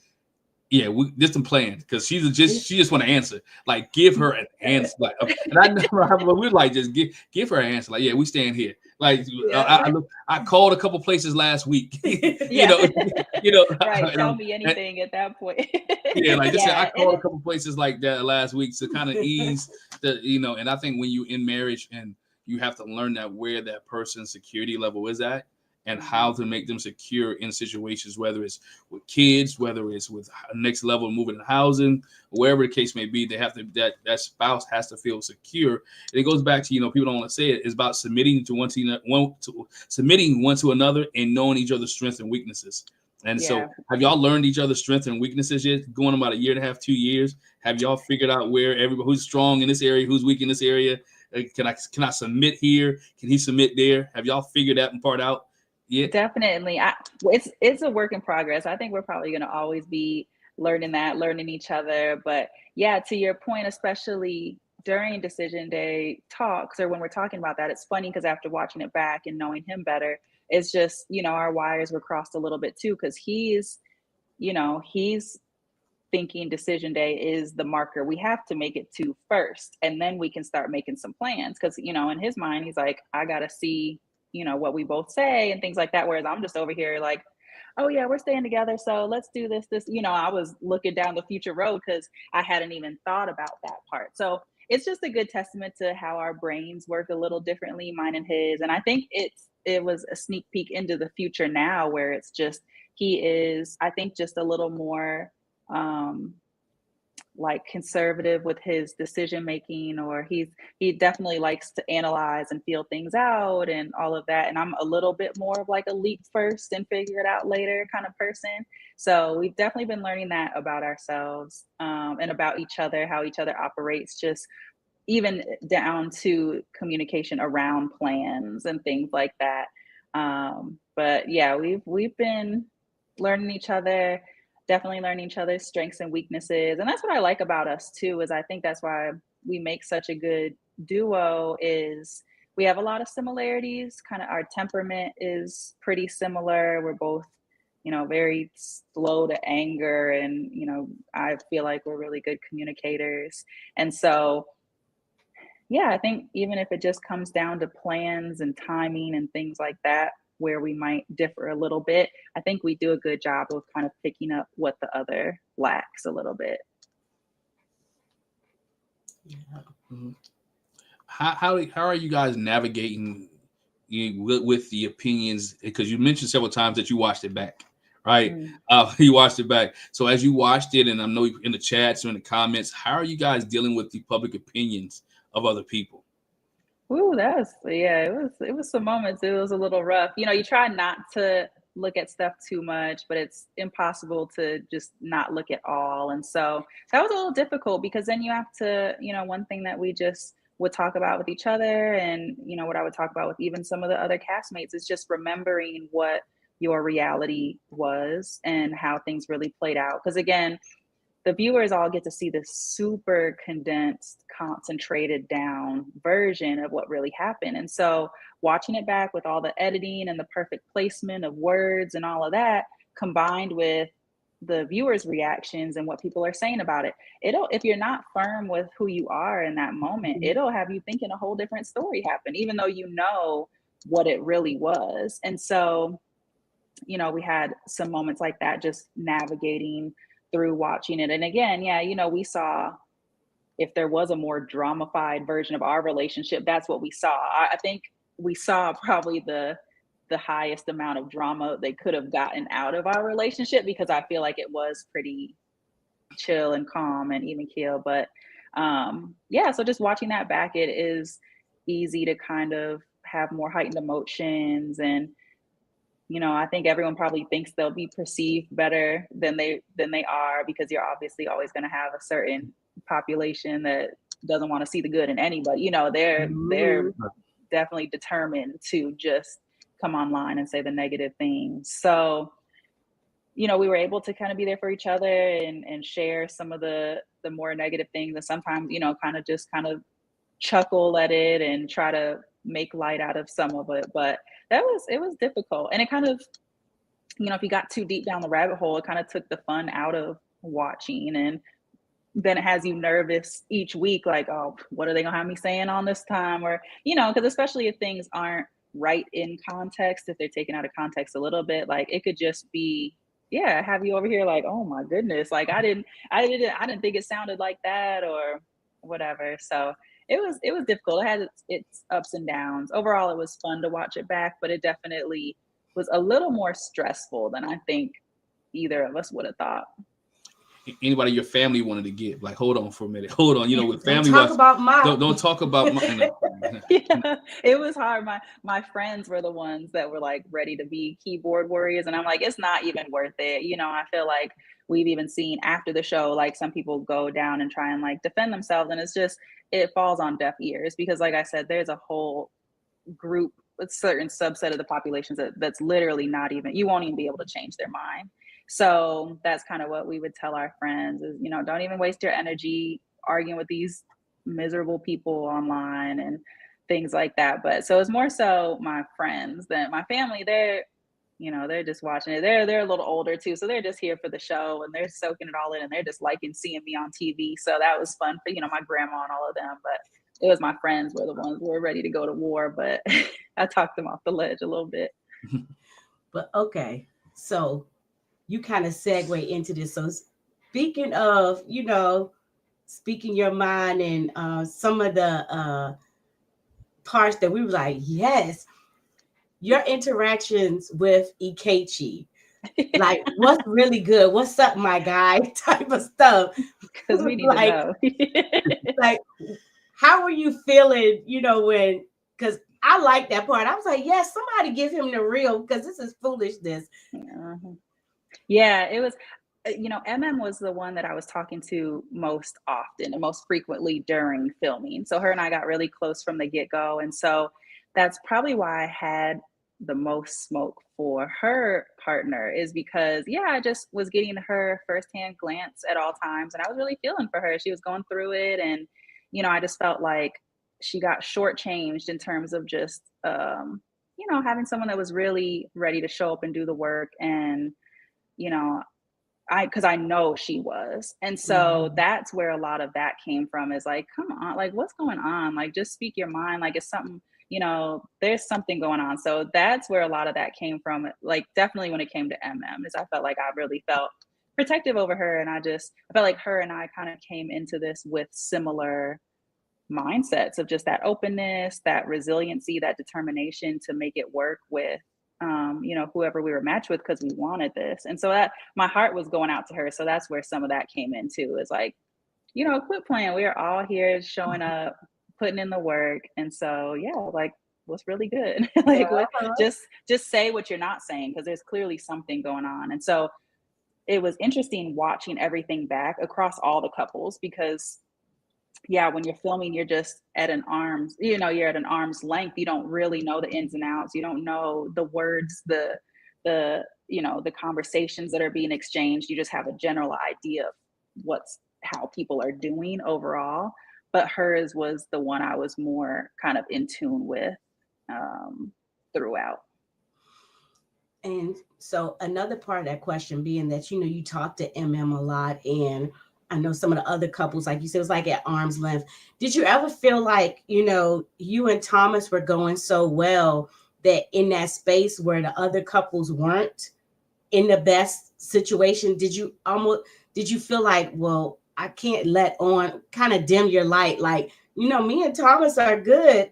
Yeah, we just some plan, because she just want to answer. Like, give her an answer. Like, and I never we're like, just give her an answer. Like, yeah, we staying here. Like, I called a couple places last week. you know, right. Tell me anything at that point. Yeah, like just I called a couple places like that last week to kind of ease the, you know. And I think when you in marriage and you have to learn that where that person's security level is at, and how to make them secure in situations, whether it's with kids, whether it's with next level moving in housing, wherever the case may be, they have to, that spouse has to feel secure. And it goes back to, you know, people don't want to say it, it's about submitting one to another and knowing each other's strengths and weaknesses. And so have y'all learned each other's strengths and weaknesses yet? Going about 1.5 2 years, have y'all figured out where everybody, who's strong in this area, who's weak in this area? Can I submit here? Can he submit there? Have y'all figured that part out? Yeah, definitely. It's a work in progress. I think we're probably going to always be learning each other. But yeah, to your point, especially during decision day talks, or when we're talking about that, it's funny because after watching it back and knowing him better, it's just, you know, our wires were crossed a little bit too, because he's thinking decision day is the marker we have to make it to first, and then we can start making some plans. Because, you know, in his mind, he's like, I gotta see, you know, what we both say and things like that. Whereas I'm just over here like, oh yeah, we're staying together, so let's do this. You know, I was looking down the future road because I hadn't even thought about that part. So it's just a good testament to how our brains work a little differently, mine and his. And I think it was a sneak peek into the future now, where it's just, he is, I think, just a little more like conservative with his decision making, or he definitely likes to analyze and feel things out and all of that. And I'm a little bit more of like a leap first and figure it out later kind of person. So we've definitely been learning that about ourselves, and about each other, how each other operates, just even down to communication around plans and things like that. But yeah, we've been learning each other, definitely learning each other's strengths and weaknesses. And that's what I like about us too, is I think that's why we make such a good duo, is we have a lot of similarities. Kind of our temperament is pretty similar. We're both, very slow to anger, and I feel like we're really good communicators. And so, yeah, I think even if it just comes down to plans and timing and things like that, where we might differ a little bit, I think we do a good job of kind of picking up what the other lacks a little bit. Yeah. Mhm. How are you guys navigating with the opinions? Because you mentioned several times that you watched it back, right? You watched it back. So as you watched it, and I know in the chats or in the comments, how are you guys dealing with the public opinions of other people? Ooh, it was some moments. It was a little rough. You try not to look at stuff too much, but it's impossible to just not look at all. And so that was a little difficult, because then you have to, one thing that we just would talk about with each other, and what I would talk about with even some of the other castmates, is just remembering what your reality was and how things really played out. Because again, the viewers all get to see this super condensed, concentrated down version of what really happened. And so watching it back with all the editing and the perfect placement of words and all of that, combined with the viewers' reactions and what people are saying about it, if you're not firm with who you are in that moment, it'll have you thinking a whole different story happened, even though you know what it really was. And so, we had some moments like that, just navigating through watching it. And again, yeah, we saw, if there was a more dramified version of our relationship, that's what we saw. I think we saw probably the highest amount of drama they could have gotten out of our relationship, because I feel like it was pretty chill and calm and even keel. But yeah, so just watching that back, it is easy to kind of have more heightened emotions. And I think everyone probably thinks they'll be perceived better than they are, because you're obviously always going to have a certain population that doesn't want to see the good in anybody. They're definitely determined to just come online and say the negative things. So, we were able to kind of be there for each other and share some of the more negative things, and sometimes, kind of chuckle at it and try to make light out of some of it. But it was difficult. And it kind of, if you got too deep down the rabbit hole, it kind of took the fun out of watching. And then it has you nervous each week, like, oh, what are they gonna have me saying on this time? Or, because especially if things aren't right in context, if they're taken out of context a little bit, like it could just be, have you over here like, oh my goodness, like I didn't think it sounded like that, or whatever. So it was difficult. It had its ups and downs. Overall, it was fun to watch it back, but it definitely was a little more stressful than I think either of us would have thought. Anybody in your family wanted to get, like, hold on for a minute, hold on, with family, Don't talk about mom. Don't talk about mom. Yeah, it was hard. My friends were the ones that were like ready to be keyboard warriors, and I'm like, it's not even worth it. I feel like we've even seen after the show, like some people go down and try and like defend themselves, and it's just, it falls on deaf ears, because like I said, there's a whole group, a certain subset of the populations that's literally not even, you won't even be able to change their mind. So that's kind of what we would tell our friends is, don't even waste your energy arguing with these miserable people online and things like that. But so it's more so my friends than my family. They're just watching it. They're a little older too, so they're just here for the show, and they're soaking it all in, and they're just liking seeing me on TV. So that was fun for my grandma and all of them. But it was my friends were the ones who were ready to go to war. But I talked them off the ledge a little bit. But okay, so you kind of segue into this. So speaking of, speaking your mind and some of the parts that we were like, yes, your interactions with Ikachi, like what's really good, what's up, my guy, type of stuff. Because we need like, to know. like, how were you feeling, when, because I like that part. I was like, yes, somebody give him the real, because this is foolishness. Yeah, it was, MM was the one that I was talking to most often and most frequently during filming. So her and I got really close from the get-go. And so that's probably why I had the most smoke for her partner, is because, I just was getting her firsthand glance at all times. And I was really feeling for her. She was going through it. And, I just felt like she got shortchanged in terms of just, you know, having someone that was really ready to show up and do the work. And, you know, because I know she was. And so that's where a lot of that came from, is like, come on, like, what's going on? Like, just speak your mind. Like, it's something, you know, there's something going on. So that's where a lot of that came from. Like, definitely when it came to is I felt like I really felt protective over her. And I felt like her and I kind of came into this with similar mindsets of just that openness, that resiliency, that determination to make it work with, you know, whoever we were matched with, because we wanted this. And so that my heart was going out to her. So that's where some of that came into, is like, you know, quit playing. We are all here showing up, putting in the work. And so, yeah, like, what's really good? Like, what, just say what you're not saying, because there's clearly something going on. And so it was interesting watching everything back across all the couples, because yeah, when you're filming, you're just at an arm's, you know, you're at an arm's length. You don't really know the ins and outs. You don't know the words, the, you know, the conversations that are being exchanged. You just have a general idea of how people are doing overall. But hers was the one I was more kind of in tune with throughout. And so another part of that question being that, you know, you talk to MM a lot, and I know some of the other couples, like you said, it was like at arm's length. Did you ever feel like, you know, you and Thomas were going so well that in that space where the other couples weren't in the best situation, did you feel like, well, I can't let on, kind of dim your light, like, you know, me and Thomas are good,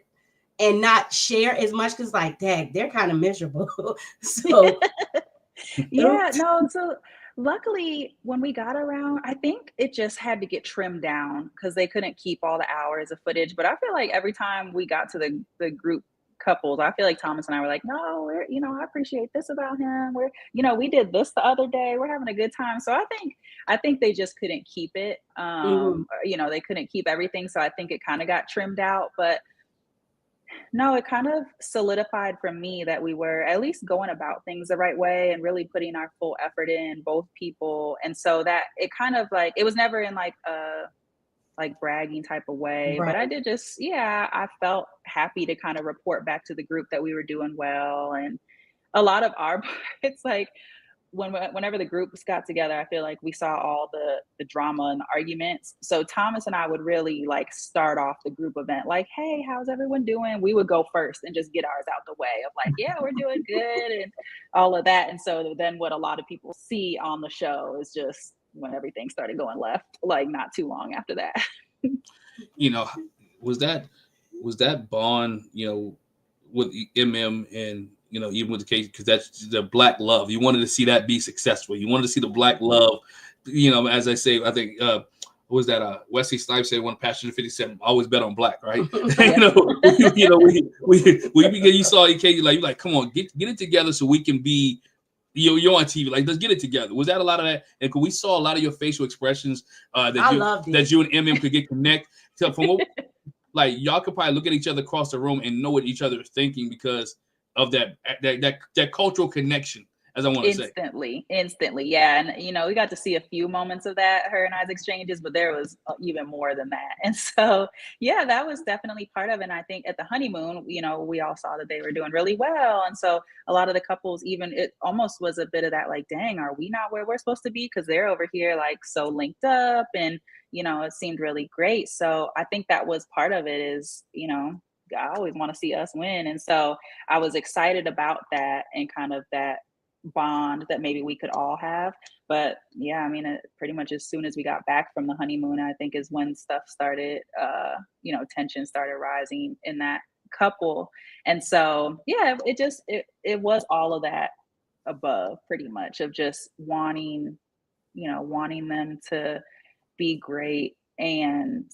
and not share as much, because like, dang, they're kind of miserable. So yeah, no, so luckily when we got around, I think it just had to get trimmed down because they couldn't keep all the hours of footage. But I feel like every time we got to the group couples, I feel like Thomas and I were like, no, we're, you know, I appreciate this about him. We're, you know, we did this the other day. We're having a good time. So I think they just couldn't keep it. You know, they couldn't keep everything. So I think it kind of got trimmed out. But no, it kind of solidified for me that we were at least going about things the right way and really putting our full effort in, both people. And so that it kind of like, it was never in like a like bragging type of way, but I did just, yeah, I felt happy to kind of report back to the group that we were doing well. And a lot of our it's like whenever the groups got together, I feel like we saw all the drama and the arguments. So Thomas and I would really like start off the group event like, hey, how's everyone doing? We would go first and just get ours out the way of like, yeah, we're doing good and all of that. And so then what a lot of people see on the show is just when everything started going left, like not too long after that. You know, was that bond, you know, with MM and, you know, even with the case, because that's the black love. You wanted to see that be successful. You wanted to see the black love. You know, as I say, I think what was that? Wesley Snipes said, "One passion 57, always bet on black." Right? You saw Ikachi, like, you're like, come on, get it together so we can be. You're on TV. Like, let's get it together. Was that a lot of that? And we saw a lot of your facial expressions that you and MM could get connect. So from what, like, y'all could probably look at each other across the room and know what each other is thinking because of that cultural connection, as I want to say. Instantly. Yeah. And, you know, we got to see a few moments of that, her and I's exchanges, but there was even more than that. And so, yeah, that was definitely part of it. And I think at the honeymoon, you know, we all saw that they were doing really well. And so a lot of the couples, even it almost was a bit of that, like, dang, are we not where we're supposed to be? Because they're over here like so linked up and, you know, it seemed really great. So I think that was part of it is, you know, I always want to see us win. And so I was excited about that and kind of that bond that maybe we could all have. But yeah, I mean, pretty much as soon as we got back from the honeymoon, I think is when stuff started, you know, tension started rising in that couple. And so, yeah, it was all of that above pretty much of just wanting them to be great, and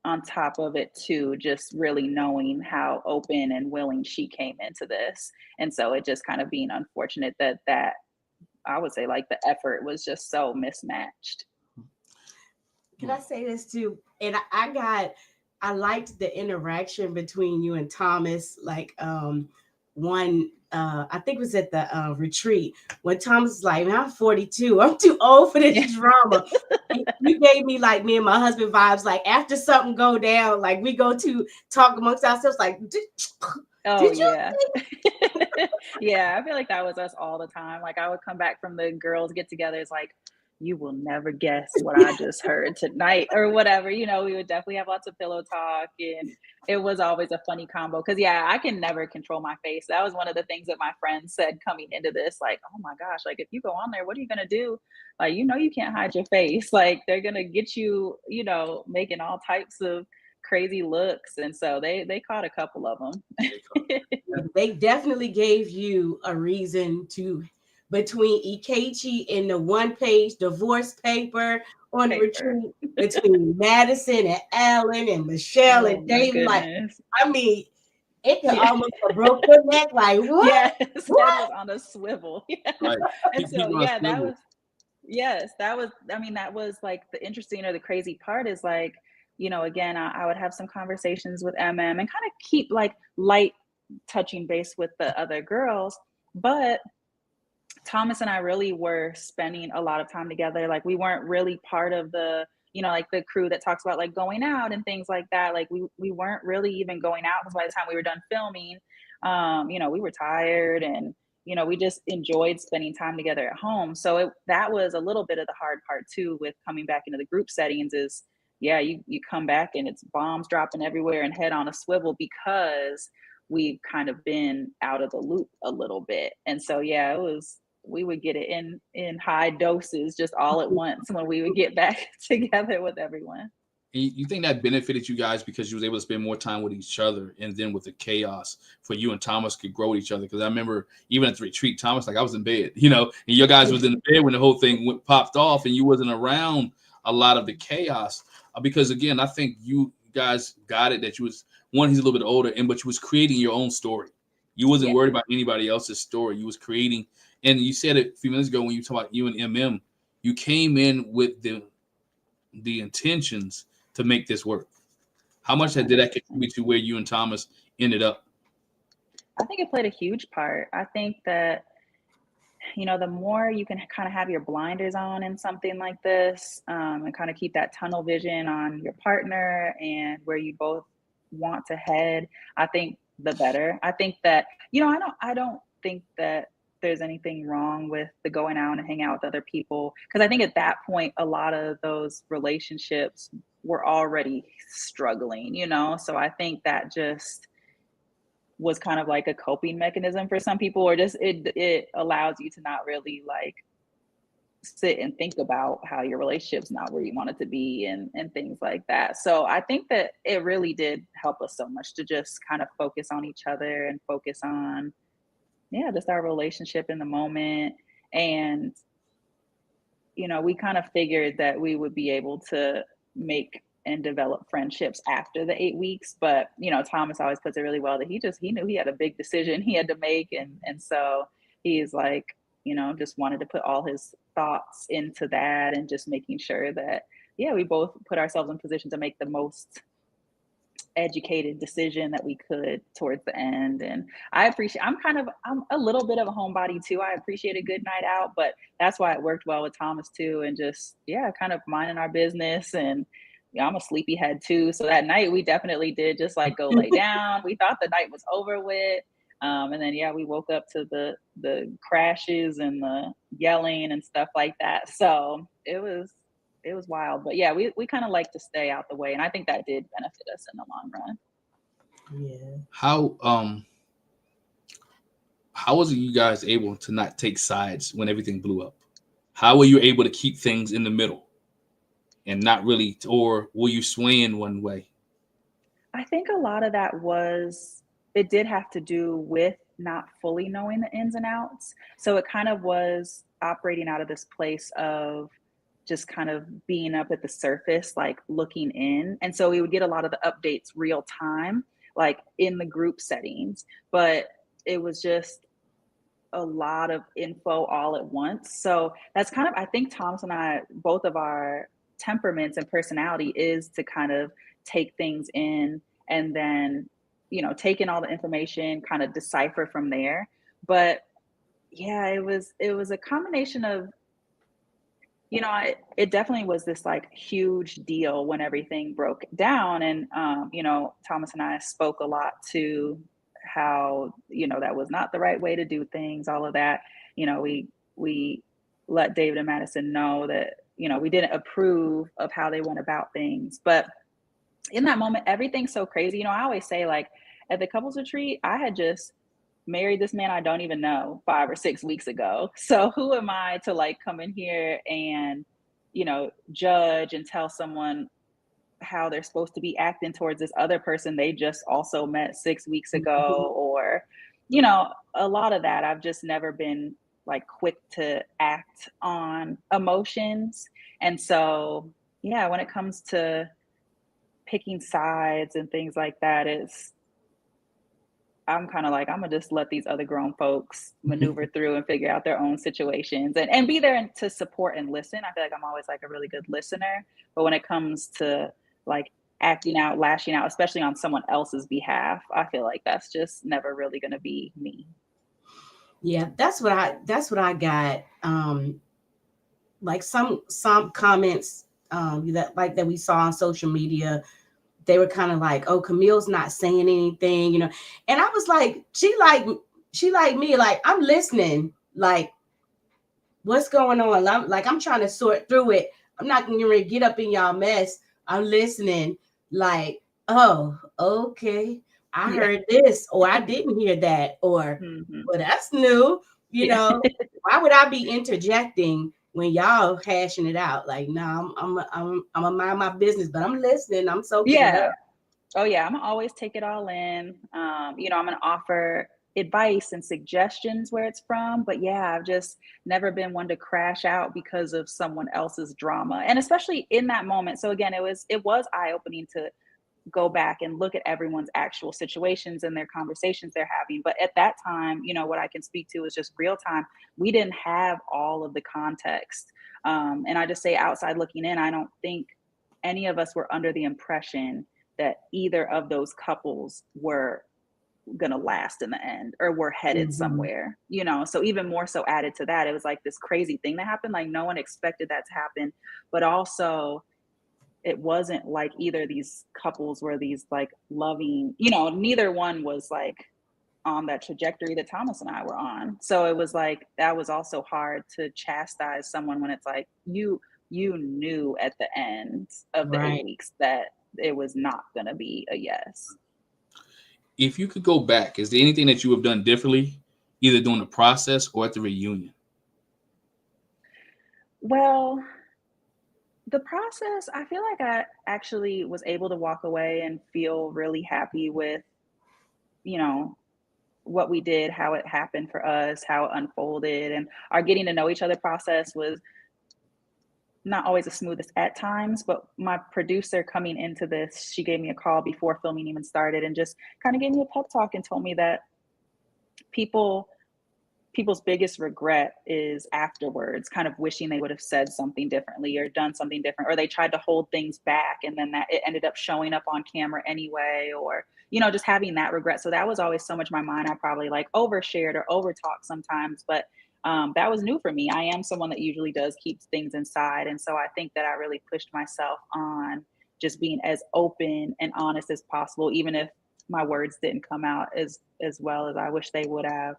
on top of it too, just really knowing how open and willing she came into this. And so it just kind of being unfortunate that I would say like the effort was just so mismatched. Can I say this too? And I liked the interaction between you and Thomas. Like, one, I think it was at the retreat when Thomas was like, man, I'm 42. I'm too old for this drama. You gave me like me and my husband vibes. Like after something go down, like we go to talk amongst ourselves. Like, oh yeah. Yeah, I feel like that was us all the time. Like I would come back from the girls get togethers like, you will never guess what I just heard tonight or whatever. You know, we would definitely have lots of pillow talk, and it was always a funny combo. Cause yeah, I can never control my face. That was one of the things that my friends said coming into this, like, oh my gosh, like if you go on there, what are you gonna do? Like, you know, you can't hide your face. Like they're gonna get you, you know, making all types of crazy looks. And so they caught a couple of them. They definitely gave you a reason to, between Ikachi and the one-page divorce paper on the retreat, between Madison and Alan and Michelle and David. Like, I mean, it could almost have broke your neck. Like, what? Yes, what? That was on a swivel. Yeah. Right. And so, yeah, that was, yes, that was, I mean, that was like the interesting or the crazy part is like, you know, again, I would have some conversations with MM and kind of keep like light touching base with the other girls. But Thomas and I really were spending a lot of time together. Like we weren't really part of the, you know, like the crew that talks about like going out and things like that. Like we weren't really even going out because by the time we were done filming, you know, we were tired and, you know, we just enjoyed spending time together at home. So that was a little bit of the hard part too with coming back into the group settings is, yeah, you come back and it's bombs dropping everywhere and head on a swivel because we've kind of been out of the loop a little bit. And so, yeah, we would get it in high doses just all at once when we would get back together with everyone. You think that benefited you guys because you was able to spend more time with each other, and then with the chaos for you and Thomas could grow with each other? Because I remember even at the retreat, Thomas, like I was in bed, you know, and your guys was in the bed when the whole thing popped off, and you wasn't around a lot of the chaos. Because again, I think you guys got it that you was one, he's a little bit older, but you was creating your own story. You wasn't worried about anybody else's story. You was creating, and you said it a few minutes ago when you talked about you and MM, you came in with the intentions to make this work. How much did that contribute to where you and Thomas ended up? I think it played a huge part. I think that, you know, the more you can kind of have your blinders on in something like this, and kind of keep that tunnel vision on your partner and where you both want to head, I think the better. I think that, you know, I don't think that there's anything wrong with the going out and hanging out with other people. Because I think at that point, a lot of those relationships were already struggling, you know? So I think that just was kind of like a coping mechanism for some people, or just it allows you to not really like sit and think about how your relationship's not where you want it to be and things like that. So I think that it really did help us so much to just kind of focus on each other and focus on, yeah, just our relationship in the moment. And, you know, we kind of figured that we would be able to make and develop friendships after the 8 weeks. But, you know, Thomas always puts it really well that he knew he had a big decision he had to make. And so he's like, you know, just wanted to put all his thoughts into that and just making sure that, yeah, we both put ourselves in position to make the most educated decision that we could towards the end. And I'm a little bit of a homebody too. I appreciate a good night out, but that's why it worked well with Thomas too. And just, yeah, kind of minding our business. And yeah, I'm a sleepyhead too. So that night we definitely did just like go lay down. We thought the night was over with. And then, yeah, we woke up to the crashes and the yelling and stuff like that. So it was wild. But yeah, we kind of like to stay out the way. And I think that did benefit us in the long run. Yeah. How was you guys able to not take sides when everything blew up? How were you able to keep things in the middle and not really, or were you swaying one way? I think a lot of that it did have to do with not fully knowing the ins and outs. So it kind of was operating out of this place of just kind of being up at the surface, like looking in. And so we would get a lot of the updates real time, like in the group settings, but it was just a lot of info all at once. So that's kind of, I think Thomas and I, both of our temperaments and personality is to kind of take things in and then, you know, take in all the information, kind of decipher from there. But yeah, it was a combination of, it definitely was this like huge deal when everything broke down. And, Thomas and I spoke a lot to how, that was not the right way to do things, all of that. We let David and Madison know that, we didn't approve of how they went about things. But in that moment, everything's so crazy. I always say, like, at the couples retreat, I had just married this man I don't even know 5 or 6 weeks ago. So who am I to like come in here and, judge and tell someone how they're supposed to be acting towards this other person they just also met 6 weeks ago? Or, a lot of that. I've just never been like quick to act on emotions. And so, yeah, when it comes to picking sides and things like that, I'm kind of like, I'm gonna just let these other grown folks maneuver through and figure out their own situations, and be there to support and listen. I feel like I'm always like a really good listener, but when it comes to like acting out, lashing out, especially on someone else's behalf, I feel like that's just never really gonna be me. Yeah, that's what I got. Like some comments that we saw on social media, they were kind of like, oh, Camille's not saying anything, and I was like, she like me, like, I'm listening, like, what's going on? I'm trying to sort through it. I'm not gonna get up in y'all mess. I'm listening, like, oh, okay, I Yeah. heard this, or I didn't hear that, or well, that's new. Yeah. Why would I be interjecting when y'all hashing it out? Like, no, I'm gonna mind my business, but I'm listening. I'm soaking it Yeah. up. Oh yeah, I'm gonna always take it all in. I'm gonna offer advice and suggestions where it's from, but yeah, I've just never been one to crash out because of someone else's drama, and especially in that moment. So again, it was eye-opening to go back and look at everyone's actual situations and their conversations they're having. But at that time, what I can speak to is just real time. We didn't have all of the context, and I just say, outside looking in, I don't think any of us were under the impression that either of those couples were going to last in the end or were headed somewhere, so even more so added to that, it was like this crazy thing that happened. Like, no one expected that to happen, but also it wasn't like either of these couples were these like loving, neither one was like on that trajectory that Thomas and I were on. So it was like, that was also hard to chastise someone when it's like, you knew at the end of the 8 weeks that it was not going to be a yes. If you could go back, is there anything that you have done differently, either during the process or at the reunion? Well, the process, I feel like I actually was able to walk away and feel really happy with, what we did, how it happened for us, how it unfolded, and our getting to know each other process was not always the smoothest at times. But my producer coming into this, she gave me a call before filming even started and just kind of gave me a pep talk and told me that people's biggest regret is afterwards kind of wishing they would have said something differently or done something different, or they tried to hold things back and then that it ended up showing up on camera anyway, or just having that regret. So that was always so much my mind. I probably like overshared or overtalked sometimes, but that was new for me. I am someone that usually does keep things inside, and so I think that I really pushed myself on just being as open and honest as possible, even if my words didn't come out as well as I wish they would have.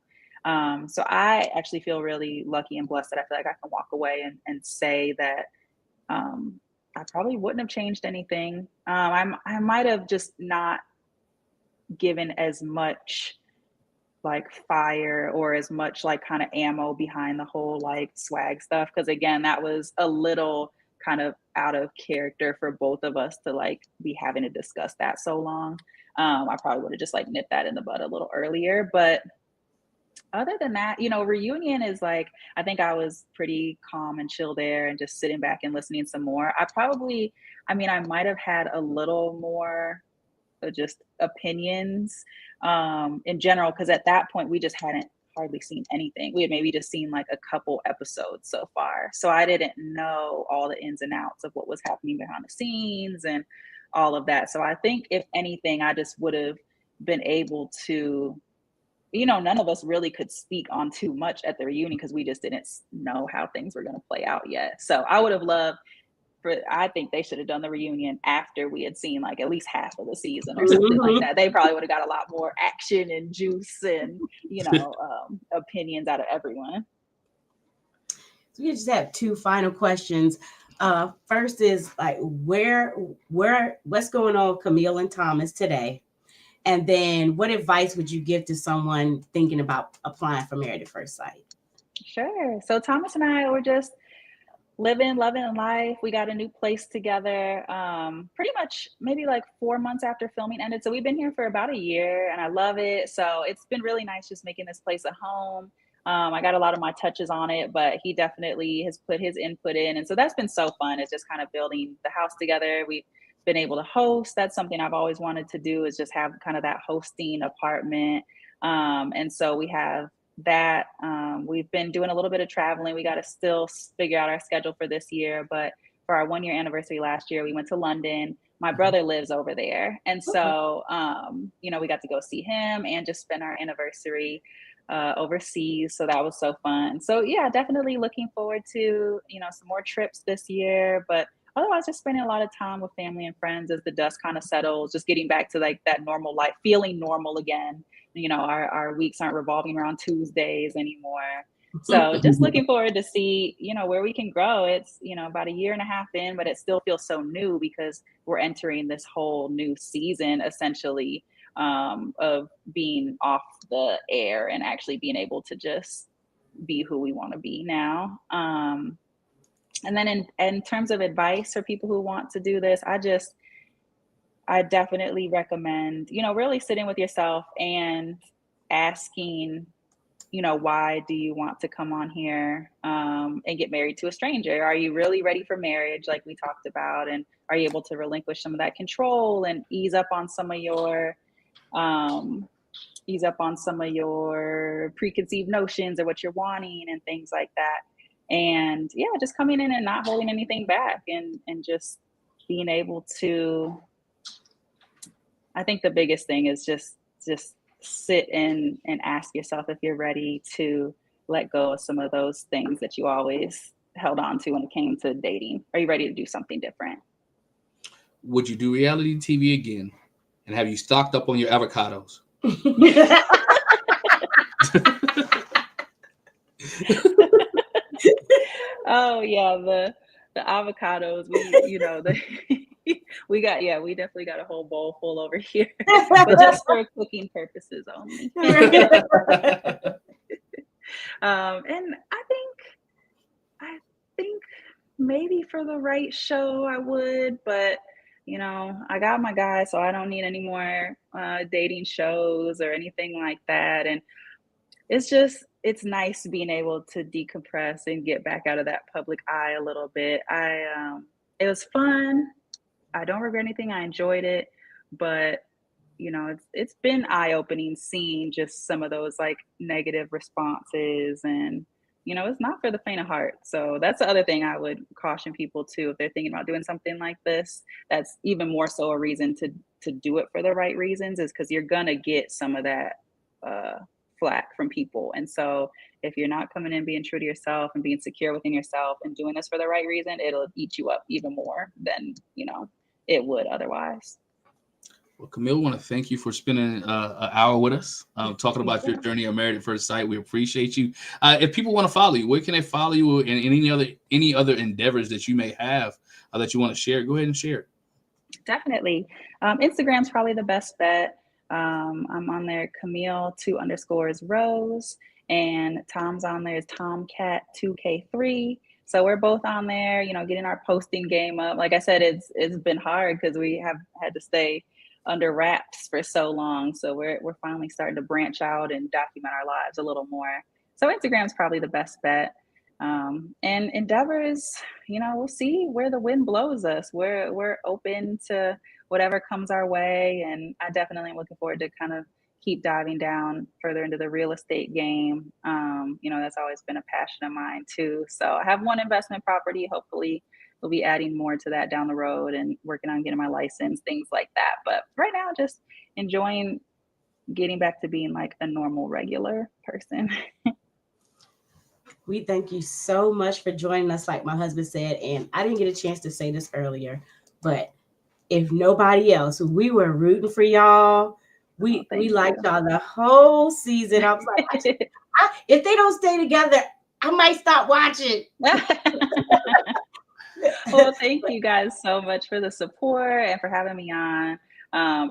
So I actually feel really lucky and blessed that I feel like I can walk away and say that I probably wouldn't have changed anything. I might have just not given as much like fire or as much like kind of ammo behind the whole like swag stuff, because again, that was a little kind of out of character for both of us to like be having to discuss that so long. I probably would have just like nipped that in the bud a little earlier. But other than that, reunion is like, I think I was pretty calm and chill there and just sitting back and listening some more. I might have had a little more just opinions in general, because at that point we just hadn't hardly seen anything. We had maybe just seen like a couple episodes so far. So I didn't know all the ins and outs of what was happening behind the scenes and all of that. So I think if anything, I just would have been able to none of us really could speak on too much at the reunion because we just didn't know how things were going to play out yet. So I would have loved I think they should have done the reunion after we had seen like at least half of the season or something like that. They probably would have got a lot more action and juice and, opinions out of everyone. So we just have two final questions. First is like, what's going on with Camille and Thomas today? And then what advice would you give to someone thinking about applying for Married at First Sight? Sure. So Thomas and I were just living, loving life. We got a new place together pretty much maybe like 4 months after filming ended. So we've been here for about a year and I love it. So it's been really nice just making this place a home. I got a lot of my touches on it, but he definitely has put his input in. And so that's been so fun. It's just kind of building the house together. We've been able to host. That's something I've always wanted to do, is just have kind of that hosting apartment. And so we have that. We've been doing a little bit of traveling. We got to still figure out our schedule for this year, but for our 1 year anniversary last year, we went to London. My brother lives over there. And so, we got to go see him and just spend our anniversary overseas. So that was so fun. So yeah, definitely looking forward to, some more trips this year, but otherwise just spending a lot of time with family and friends as the dust kind of settles, just getting back to like that normal life, feeling normal again. Our weeks aren't revolving around Tuesdays anymore. So just looking forward to see, where we can grow. It's, about a year and a half in, but it still feels so new because we're entering this whole new season, essentially, of being off the air and actually being able to just be who we want to be now. And then in terms of advice for people who want to do this, I definitely recommend, really sitting with yourself and asking, why do you want to come on here and get married to a stranger? Are you really ready for marriage, like we talked about? And are you able to relinquish some of that control and ease up on some of your preconceived notions of what you're wanting and things like that? And yeah, just coming in and not holding anything back and just being able to, I think the biggest thing is just sit and ask yourself if you're ready to let go of some of those things that you always held on to when it came to dating. Are you ready to do something different? Would you do reality TV again? And have you stocked up on your avocados? Oh yeah, the avocados. We definitely got a whole bowl full over here, but just for cooking purposes only. And I think maybe for the right show I would, but I got my guy, so I don't need any more dating shows or anything like that. And it's nice being able to decompress and get back out of that public eye a little bit. It was fun. I don't regret anything. I enjoyed it, but it's been eye-opening seeing just some of those like negative responses, and it's not for the faint of heart. So that's the other thing I would caution people too, if they're thinking about doing something like this. That's even more so a reason to do it for the right reasons, is because you're gonna get some of that flack from people. And so if you're not coming in being true to yourself and being secure within yourself and doing this for the right reason, it'll eat you up even more than it would otherwise. Well, Camille, I want to thank you for spending an hour with us, talking about your journey of Married at First Sight. We appreciate you. If people want to follow you, where can they follow you, and any other endeavors that you may have that you want to share? Go ahead and share it. Definitely. Instagram's probably the best bet. I'm on there, Camille 2_Rose, and Tom's on there is Tomcat 2K3. So we're both on there, getting our posting game up. Like I said, it's been hard because we have had to stay under wraps for so long. So we're finally starting to branch out and document our lives a little more. So Instagram's probably the best bet. And endeavors, we'll see where the wind blows us. We're open to whatever comes our way. And I definitely am looking forward to kind of keep diving down further into the real estate game. That's always been a passion of mine too. So I have one investment property. Hopefully we'll be adding more to that down the road and working on getting my license, things like that. But right now, just enjoying getting back to being like a normal, regular person. We thank you so much for joining us, like my husband said. And I didn't get a chance to say this earlier, but if nobody else, we were rooting for y'all. We liked y'all the whole season. I was like, if they don't stay together, I might stop watching. Well, thank you guys so much for the support and for having me on.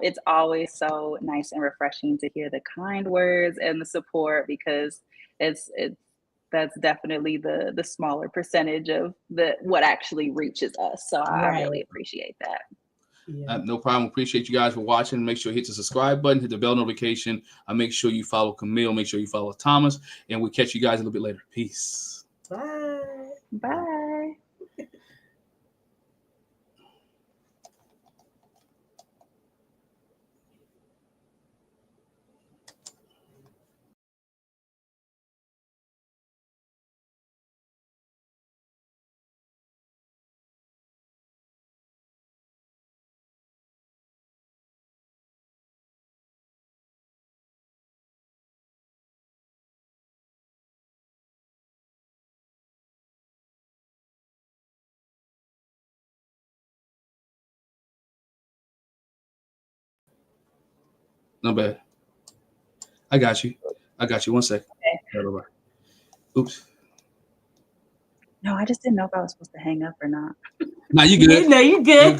It's always so nice and refreshing to hear the kind words and the support, because that's definitely the smaller percentage of what actually reaches us. So I really appreciate that. Yeah. No problem. Appreciate you guys for watching. Make sure you hit the subscribe button, hit the bell notification. Make sure you follow Camille. Make sure you follow Thomas. And we'll catch you guys a little bit later. Peace. Bye. Bye. No bad. I got you. 1 second. Okay. Oops. No, I just didn't know if I was supposed to hang up or not. Nah, you good. No, you good.